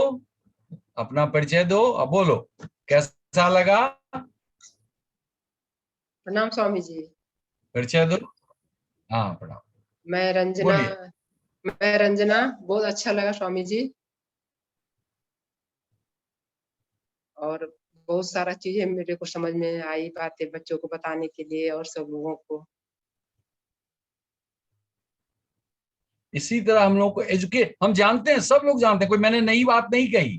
अपना परिचय दो, अब बोलो कैसा लगा। प्रणाम स्वामी जी। परिचय दो। हाँ प्रणाम। मैं रंजना। बोलिए। मैं रंजना, बहुत अच्छा लगा स्वामी जी। और बहुत सारा चीजें मेरे को समझ में आई, बातें बच्चों को बताने के लिए और सब लोगों को। इसी तरह हम लोग को एजुकेट, हम जानते हैं, सब लोग जानते हैं, कोई मैंने नई बात नहीं कही,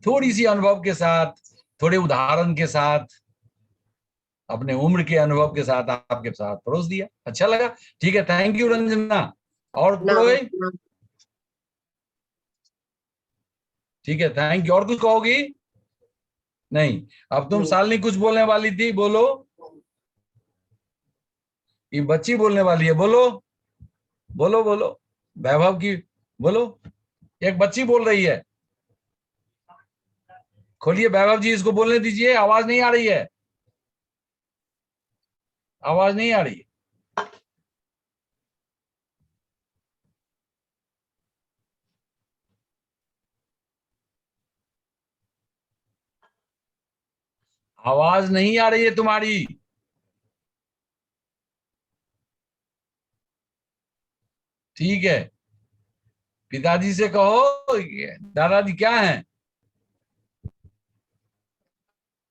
थोड़ी सी अनुभव के साथ, थोड़े उदाहरण के साथ, अपने उम्र के अनुभव के साथ आपके साथ परोस दिया, अच्छा लगा। ठीक है, थैंक यू रंजना। और प्रणाम कोई? प्रणाम। ठीक है, थैंक यू। और कुछ कहोगी? नहीं। अब तुम नहीं। सालनी कुछ बोलने वाली थी, बोलो। ये बच्ची बोलने वाली है, बोलो, बोलो बोलो, वैभव की, बोलो। एक बच्ची बोल रही है, खोलिए वैभव जी, इसको बोलने दीजिए, आवाज नहीं आ रही है, आवाज नहीं आ रही है। आवाज नहीं आ रही है तुम्हारी। ठीक है, पिताजी से कहो, दादाजी क्या है,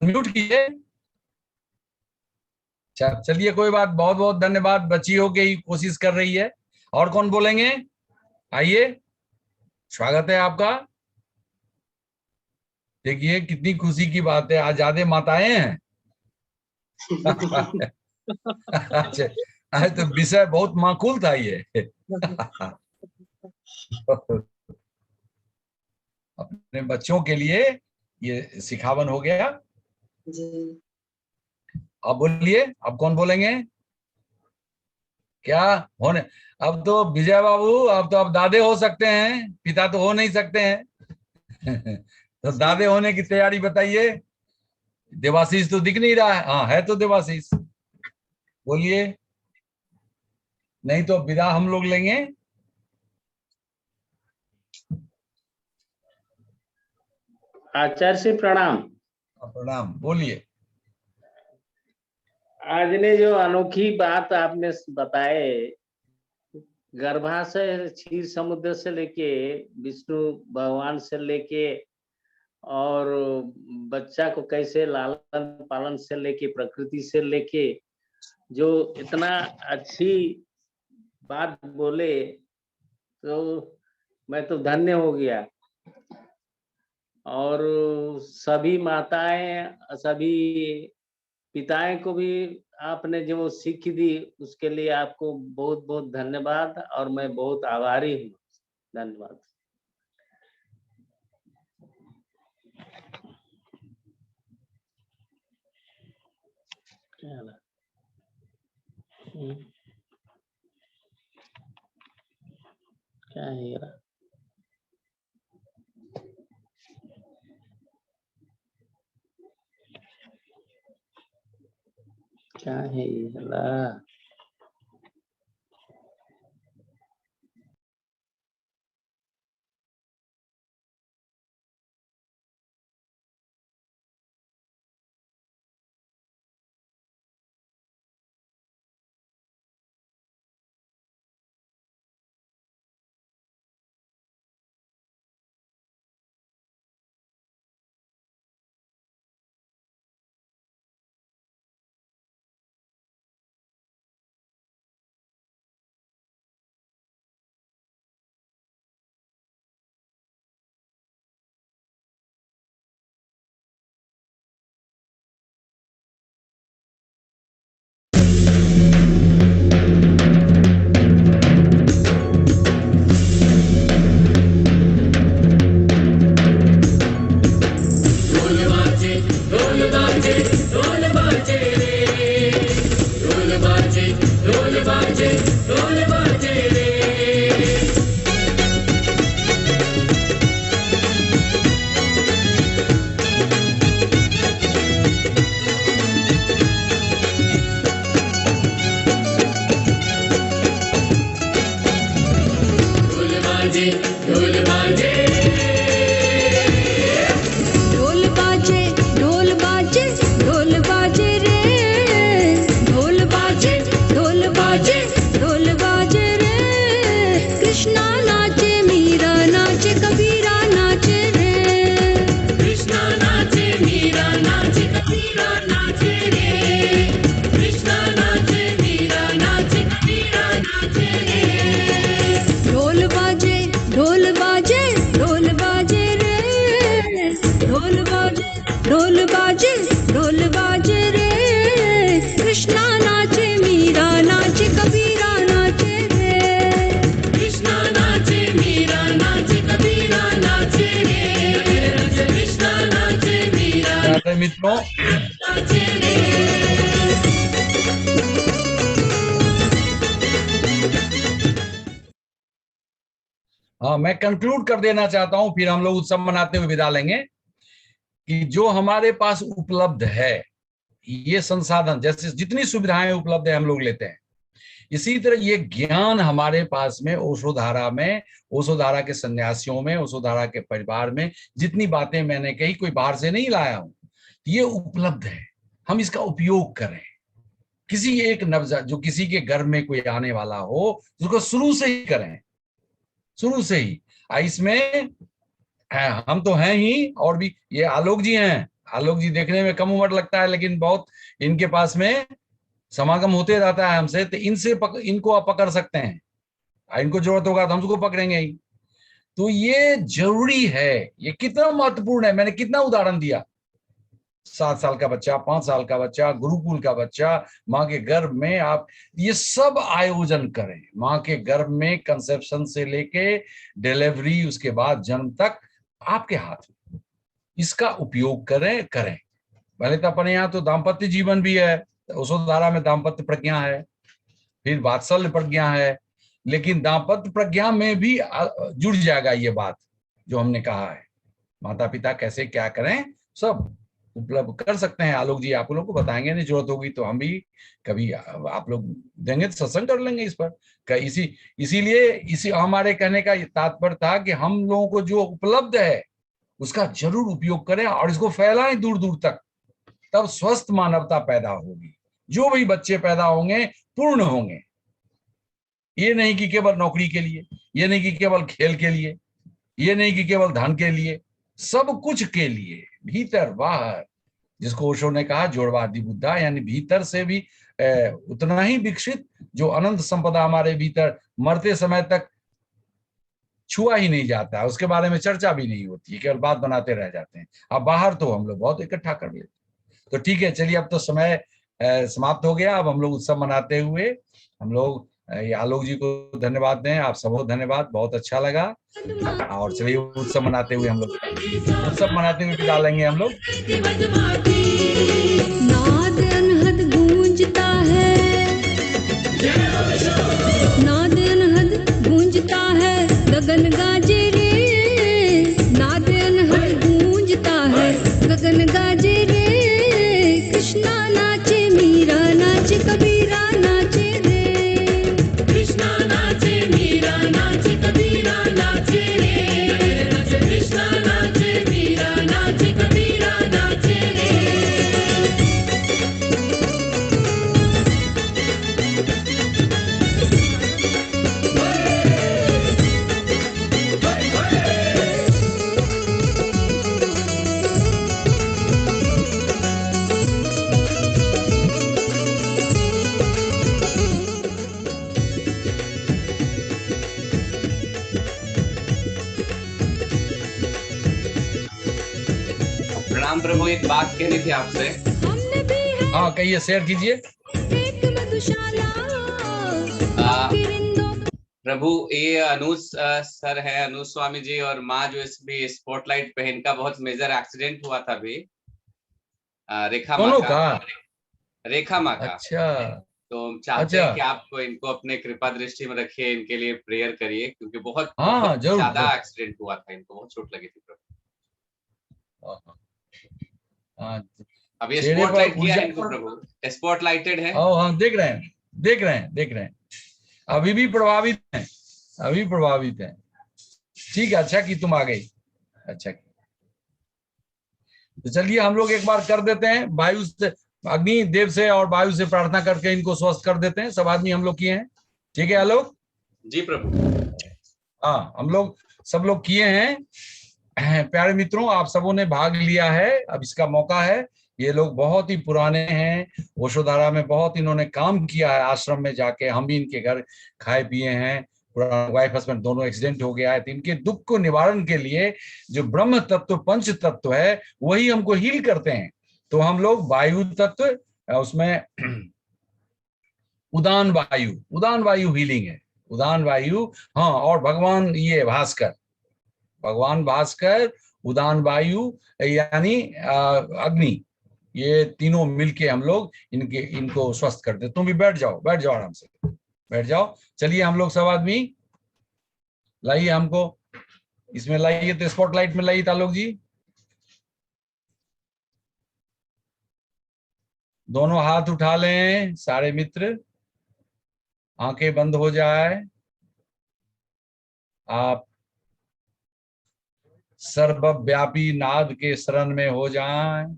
म्यूट कीजिए। चलिए कोई बात, बहुत बहुत धन्यवाद, बच्ची हो के ही कोशिश कर रही है। और कौन बोलेंगे? आइए, स्वागत है आपका। देखिए कितनी खुशी की बात है, आज ज्यादा माताएं हैं। अच्छा, आज तो विषय बहुत माकूल था ये। अपने बच्चों के लिए ये सिखावन हो गया। जी। अब बोलिए, अब कौन बोलेंगे? क्या होने, अब तो विजय बाबू, अब तो अब दादे हो सकते हैं, पिता तो हो नहीं सकते हैं। तो दादे होने की तैयारी बताइए। देवाशीष तो दिख नहीं रहा है, हाँ है तो देवाशीष, बोलिए। नहीं तो विदा हम लोग लेंगे। आचार्य से प्रणाम। प्रणाम, बोलिए। आज ने जो अनोखी बात आपने बताए, गर्भाशय क्षीर समुद्र से लेके विष्णु भगवान से लेके और बच्चा को कैसे लालन पालन से लेके प्रकृति से लेके, जो इतना अच्छी बात बोले, तो मैं तो धन्य हो गया। और सभी माताएं, सभी पिताएं को भी आपने जो सीख दी, उसके लिए आपको बहुत बहुत धन्यवाद, और मैं बहुत आभारी हूँ। धन्यवाद। क्या है यार? क्या है ये? कबीरा नाचे रे, कृष्णा नाचे, मीरा नाचे, कबीरा नाचे रे। ढोल बाजे, ढोल बाजे, ढोल बाजे रे, ढोल बाजे, ढोल बाजे, ढोल बाजे रे। कृष्णा नाचे, मीरा नाचे, कबीरा नाचे रे, कृष्णा नाचे, मीरा नाचे, कबीरा नाचे रे, कृष्णा नाचे, मीरा मित्रों, नाचे रे। हाँ, मैं कंक्लूड कर देना चाहता हूं, फिर हम लोग उत्सव मनाते हुए विदा लेंगे कि जो हमारे पास उपलब्ध है, ये संसाधन, जैसे जितनी सुविधाएं उपलब्ध है हम लोग लेते हैं, इसी तरह ये ज्ञान हमारे पास में ओशोधारा में, ओशोधारा के सन्यासियों में, ओशोधारा के परिवार में जितनी बातें मैंने कही, कोई बाहर से नहीं लाया हूं, ये उपलब्ध है। हम इसका उपयोग करें। किसी एक नवजात, जो किसी के घर में कोई आने वाला हो, उसको शुरू से ही करें, शुरू से ही। इसमें हम तो हैं ही, और भी ये आलोक जी हैं। आलोक जी देखने में कम उम्र लगता है, लेकिन बहुत इनके पास में समागम होते रहता है हमसे, तो इनको आप पकड़ सकते हैं। इनको जरूरत होगा तो हम उसको पकड़ेंगे ही। तो ये जरूरी है। ये कितना महत्वपूर्ण है, मैंने कितना उदाहरण दिया। 7 साल का बच्चा, 5 साल का बच्चा, गुरुकुल का बच्चा, माँ के गर्भ में आप ये सब आयोजन करें। माँ के गर्भ में कंसेप्शन से लेके डिलीवरी, उसके बाद जन्म तक आपके हाथ में। इसका उपयोग करें। पहले तो अपने यहाँ तो दाम्पत्य जीवन भी है, ओशोधारा में दाम्पत्य प्रज्ञा है, फिर वात्सल्य प्रज्ञा है, लेकिन दाम्पत्य प्रज्ञा में भी जुड़ जाएगा ये बात जो हमने कहा है। माता पिता कैसे क्या करें, सब उपलब्ध कर सकते हैं। आलोक जी आप लोगों को बताएंगे, नहीं जरूरत होगी तो हम भी कभी आप लोग देंगे तो सत्संग कर लेंगे इस पर। इसीलिए हमारे कहने का तात्पर्य था कि हम लोगों को जो उपलब्ध है उसका जरूर उपयोग करें और इसको फैलाएं दूर दूर तक, तब स्वस्थ मानवता पैदा होगी। जो भी बच्चे पैदा होंगे पूर्ण होंगे। ये नहीं कि केवल नौकरी के लिए, ये नहीं कि केवल खेल के लिए, ये नहीं कि केवल धन के लिए, सब कुछ के लिए, भीतर बाहर। जिसको ओशो ने कहा जोड़वादी बुद्धा, यानी भीतर से भी उतना ही विकसित जो अनंत संपदा हमारे भीतर मरते समय तक छुआ ही नहीं जाता है, उसके बारे में चर्चा भी नहीं होती है, केवल बात बनाते रह जाते हैं। अब बाहर तो हम लोग बहुत इकट्ठा कर लेते हैं। तो ठीक है, चलिए अब तो समय समाप्त हो गया। अब हम लोग उत्सव मनाते हुए हम लोग आलोक जी को धन्यवाद दें, आप सबको धन्यवाद, बहुत अच्छा लगा। और चलिए उत्सव मनाते हुए विदा लेंगे हम लोग। नाद अनहद गूंजता है, नाद अनहद गूंजता है, गगन गाजे रे, नाद अनहद गूंजता है, गगन गाजे रे। कृष्णा नाचे, मीरा नाचे, कबीरा नाचे रे, कृष्णा नाचे, मीरा नाचे, कबीरा नाचे रे, कृष्णा नाचे, मीरा नाचे, कबीरा नाचे रे। प्रणाम प्रभु, एक बात कहनी थी आपसे। हमने भी है हाँ कहिए, शेयर कीजिए। एक मधुशाला, प्रभु ये अनुज सर है, अनुज स्वामी जी, और माँ जो इस भी स्पॉटलाइट पे है, इनका बहुत मेजर एक्सीडेंट हुआ था अभी। रेखा माँ का, रेखा माँ का। अच्छा, तो हम चाहते हैं कि आप इनको अपने कृपा दृष्टि में रखिए, इनके लिए प्रेयर करिए, क्योंकि बहुत ज्यादा एक्सीडेंट हुआ था, इनको बहुत चोट लगी थी प्रभु। अब ये स्पॉटलाइट किया है इनको प्रभु, स्पॉटलाइटेड है। हम देख रहे हैं। अभी भी प्रभावित हैं। ठीक है, अच्छा कि तुम आ गई, अच्छा। तो चलिए हम लोग एक बार कर देते हैं, वायु से, अग्नि देव से और वायु से प्रार्थना करके इनको स्वस्थ कर देते हैं। सब आदमी हम लोग किए हैं, ठीक है आलोक जी प्रभु। हाँ, हम लोग सब लोग किए हैं। प्यारे मित्रों, आप सबों ने भाग लिया है। अब इसका मौका है ये लोग बहुत ही पुराने हैं, ओशोधारा में बहुत इन्होंने काम किया है, आश्रम में जाके हम भी इनके घर खाए पिए हैं। वाइफ हस्बैंड दोनों एक्सीडेंट हो गया है, तो इनके दुख को निवारण के लिए जो ब्रह्म तत्व पंच तत्व है वही हमको हील करते हैं। तो हम लोग वायु तत्व, उसमें उदान वायु हीलिंग है, उदान वायु। हाँ, और भगवान ये भगवान भास्कर, उदान वायु यानी अग्नि, ये तीनों मिलके हम लोग इनको स्वस्थ करते। तुम भी बैठ जाओ आराम से, बैठ जाओ। चलिए हम लोग सब आदमी लाइए, हमको इसमें लाइए, तो स्पॉटलाइट में लाइए तालुक जी। दोनों हाथ उठा लें सारे मित्र, आंखें बंद हो जाए, आप सर्वव्यापी नाद के शरण में हो जाएं।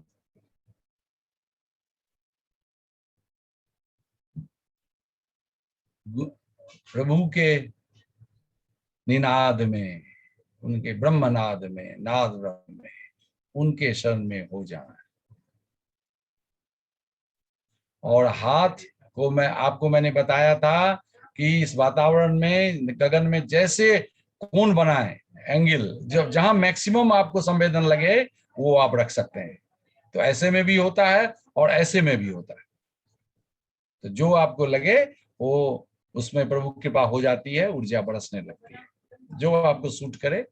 प्रभु के निनाद में, उनके ब्रह्मनाद में, नाद ब्रह्म में, उनके शरण में हो जाएं। और हाथ को मैंने बताया था कि इस वातावरण में, गगन में जैसे कोण बनाए, एंगल, जहां मैक्सिमम आपको संवेदन लगे वो आप रख सकते हैं। तो ऐसे में भी होता है और ऐसे में भी होता है, तो जो आपको लगे वो, उसमें प्रभु की कृपा हो जाती है, ऊर्जा बरसने लगती है, जो आपको सूट करे।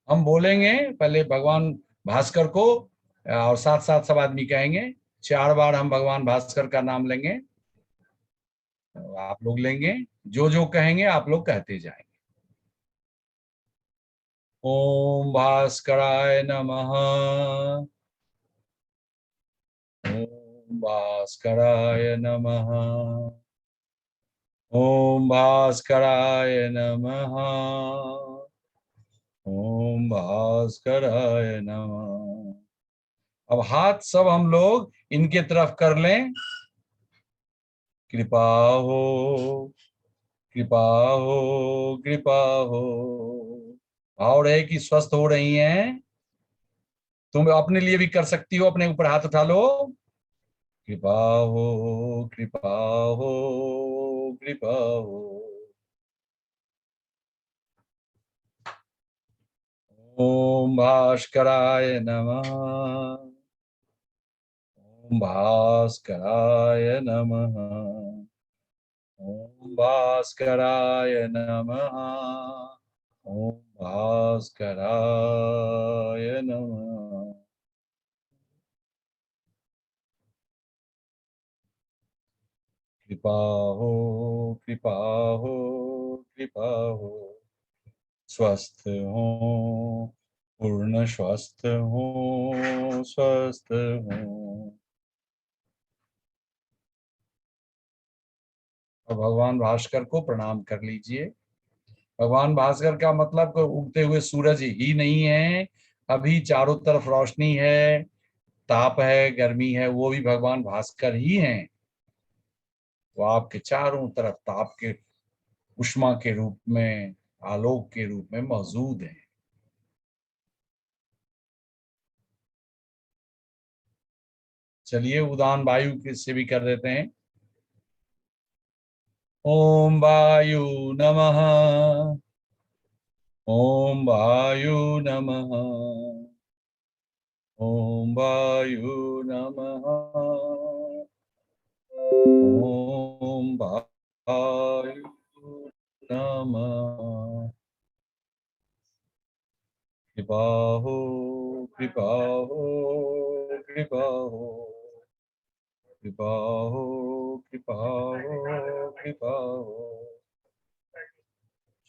हम बोलेंगे पहले भगवान भास्कर को, और साथ साथ सब आदमी कहेंगे। 4 बार हम भगवान भास्कर का नाम लेंगे, आप लोग लेंगे, जो जो कहेंगे आप लोग कहते जाएंगे। ओम भास्कराय नमः, ओम भास्कराय नमः, ओम भास्कराय नमः, ओम भास्कराय नमः। अब हाथ सब हम लोग इनके तरफ कर लें। कृपा हो, कृपा हो, कृपा हो। भाव रहे कि स्वस्थ हो रही हैं। तुम अपने लिए भी कर सकती हो, अपने ऊपर हाथ उठा लो। कृपा हो, कृपा हो, कृपा हो। ओम भास्कराय नमः, ओम भास्कराय नमः, ओम भास्कराय नमः, ओम भास्कराय नमः। कृपा हो, कृपा हो, कृपा हो। स्वस्थ हो, पूर्ण स्वस्थ हो, स्वस्थ हो। और भगवान भास्कर को प्रणाम कर लीजिए। भगवान भास्कर का मतलब कोई उगते हुए सूरज ही नहीं है, अभी चारों तरफ रोशनी है, ताप है, गर्मी है, वो भी भगवान भास्कर ही हैं। वो आपके चारों तरफ ताप के, उष्मा के रूप में, आलोक के रूप में मौजूद है। चलिए उदान वायु से भी कर देते हैं। ओम वायु नमः, ओम वायु नमः, ओम वायु नमः, ओम वायु नमः। कृपा हो, कृपा हो, कृपा हो, कृपा हो, कृपा हो, कृपा हो।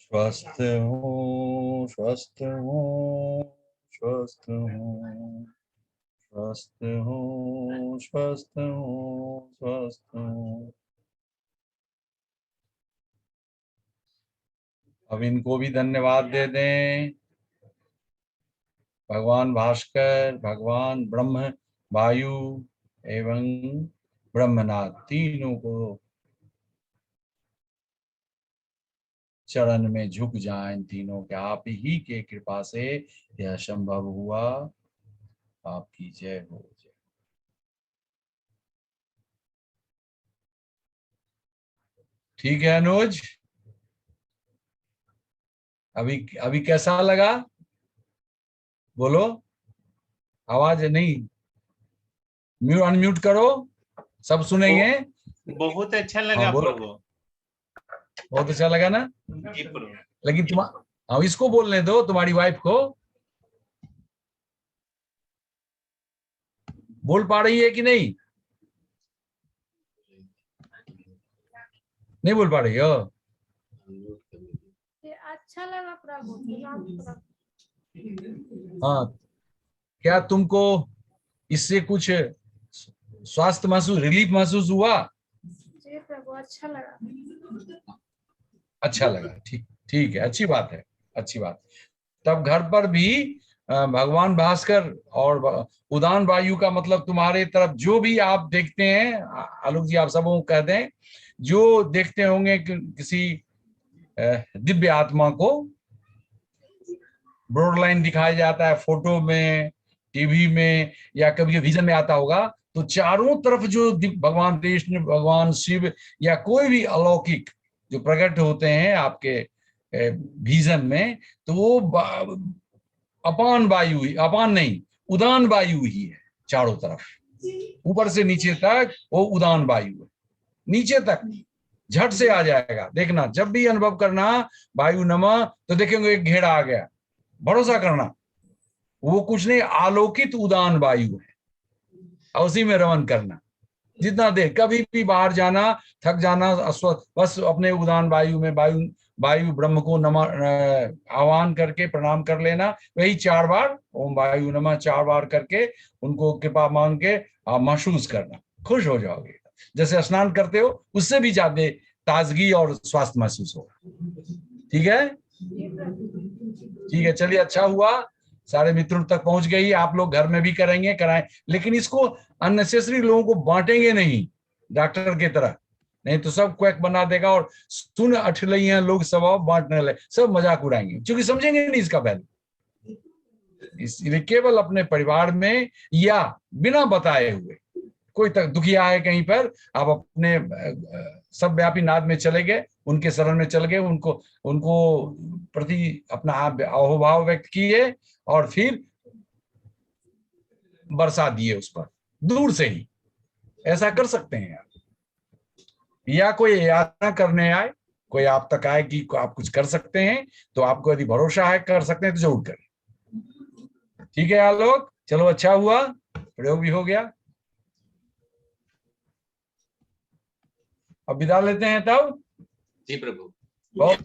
स्वस्थ हो, स्वस्थ हो, स्वस्थ हो, स्वस्थ हो, स्वस्थ हो, स्वस्थ हो। अब इनको भी धन्यवाद दे दें। भगवान भास्कर, भगवान ब्रह्म, वायु एवं ब्रह्मनाथ, तीनों को चरण में झुक जाएं इन तीनों के। आप ही के कृपा से यह संभव हुआ। आपकी जय हो। जय। ठीक है अनुज, अभी अभी कैसा लगा बोलो? आवाज नहीं, म्यूट अनम्यूट करो, सब सुनेंगे। बहुत अच्छा लगा हाँ, बोलो। प्रभु। बहुत अच्छा लगा ना? जी प्रभु। लेकिन तुम हाँ, इसको बोलने दो, तुम्हारी वाइफ को। बोल पा रही है कि नहीं? नहीं बोल पा रही हो? अच्छा लगा प्रभु। हाँ, क्या तुमको इससे कुछ स्वास्थ्य महसूस, रिलीफ महसूस हुआ? जी प्रभु, अच्छा लगा। अच्छा लगा, ठीक ठीक है, अच्छी बात है, अच्छी बात। तब घर पर भी भगवान भास्कर और उदान वायु का मतलब तुम्हारे तरफ जो भी आप देखते हैं, आलोक जी आप सबों को कह दें, जो देखते होंगे कि किसी दिव्य आत्मा को ब्रॉड लाइन दिखाया जाता है फोटो में, टीवी में, या कभी विजन में आता होगा, तो चारों तरफ जो भगवान कृष्ण, भगवान शिव या कोई भी अलौकिक जो प्रकट होते हैं आपके विजन में, तो वो अपान वायु ही, अपान नहीं, उदान वायु ही है। चारों तरफ ऊपर से नीचे तक वो उदान वायु है, नीचे तक झट से आ जाएगा। देखना, जब भी अनुभव करना वायु नमः, तो देखेंगे एक घेरा आ गया, भरोसा करना वो कुछ नहीं, आलोकित उदान वायु है, उसी में रमन करना। जितना देर कभी भी बाहर जाना, थक जाना, अस्वस्थ, बस अपने उदान वायु में वायु ब्रह्म को नमः आह्वान करके प्रणाम कर लेना। वही 4 बार ओम वायु नमः 4 बार करके उनको कृपा मांग के आप महसूस करना, खुश हो जाओगे। जैसे स्नान करते हो उससे भी ज्यादा ताजगी और स्वास्थ्य महसूस होगा। ठीक है, ठीक है, चलिए, अच्छा हुआ, सारे मित्रों तक पहुंच गई। आप लोग घर में भी करेंगे, कराएं, लेकिन इसको अननेसेसरी लोगों को बांटेंगे नहीं डॉक्टर की तरह, नहीं तो सब क्वैक बना देगा और सुन अठलैया लोग स्वभाव बांटने लगे, सब मजाक उड़ाएंगे, क्योंकि समझेंगे नहीं इसका वैल्यू। इसलिए केवल अपने परिवार में या बिना बताए हुए, कोई तक दुखिया है कहीं पर, आप अपने सब व्यापी नाद में चले गए, उनके शरण में चले गए, उनको प्रति अपना अहोभाव व्यक्त किए और फिर बरसा दिए उस पर दूर से ही। ऐसा कर सकते हैं आप, या कोई यात्रा करने आए, कोई आप तक आए कि आप कुछ कर सकते हैं, तो आपको यदि भरोसा है कर सकते हैं तो जरूर करें। ठीक है आलोक, चलो अच्छा हुआ, प्रयोग भी हो गया। अब विदा लेते हैं तब। जी प्रभु। बहुत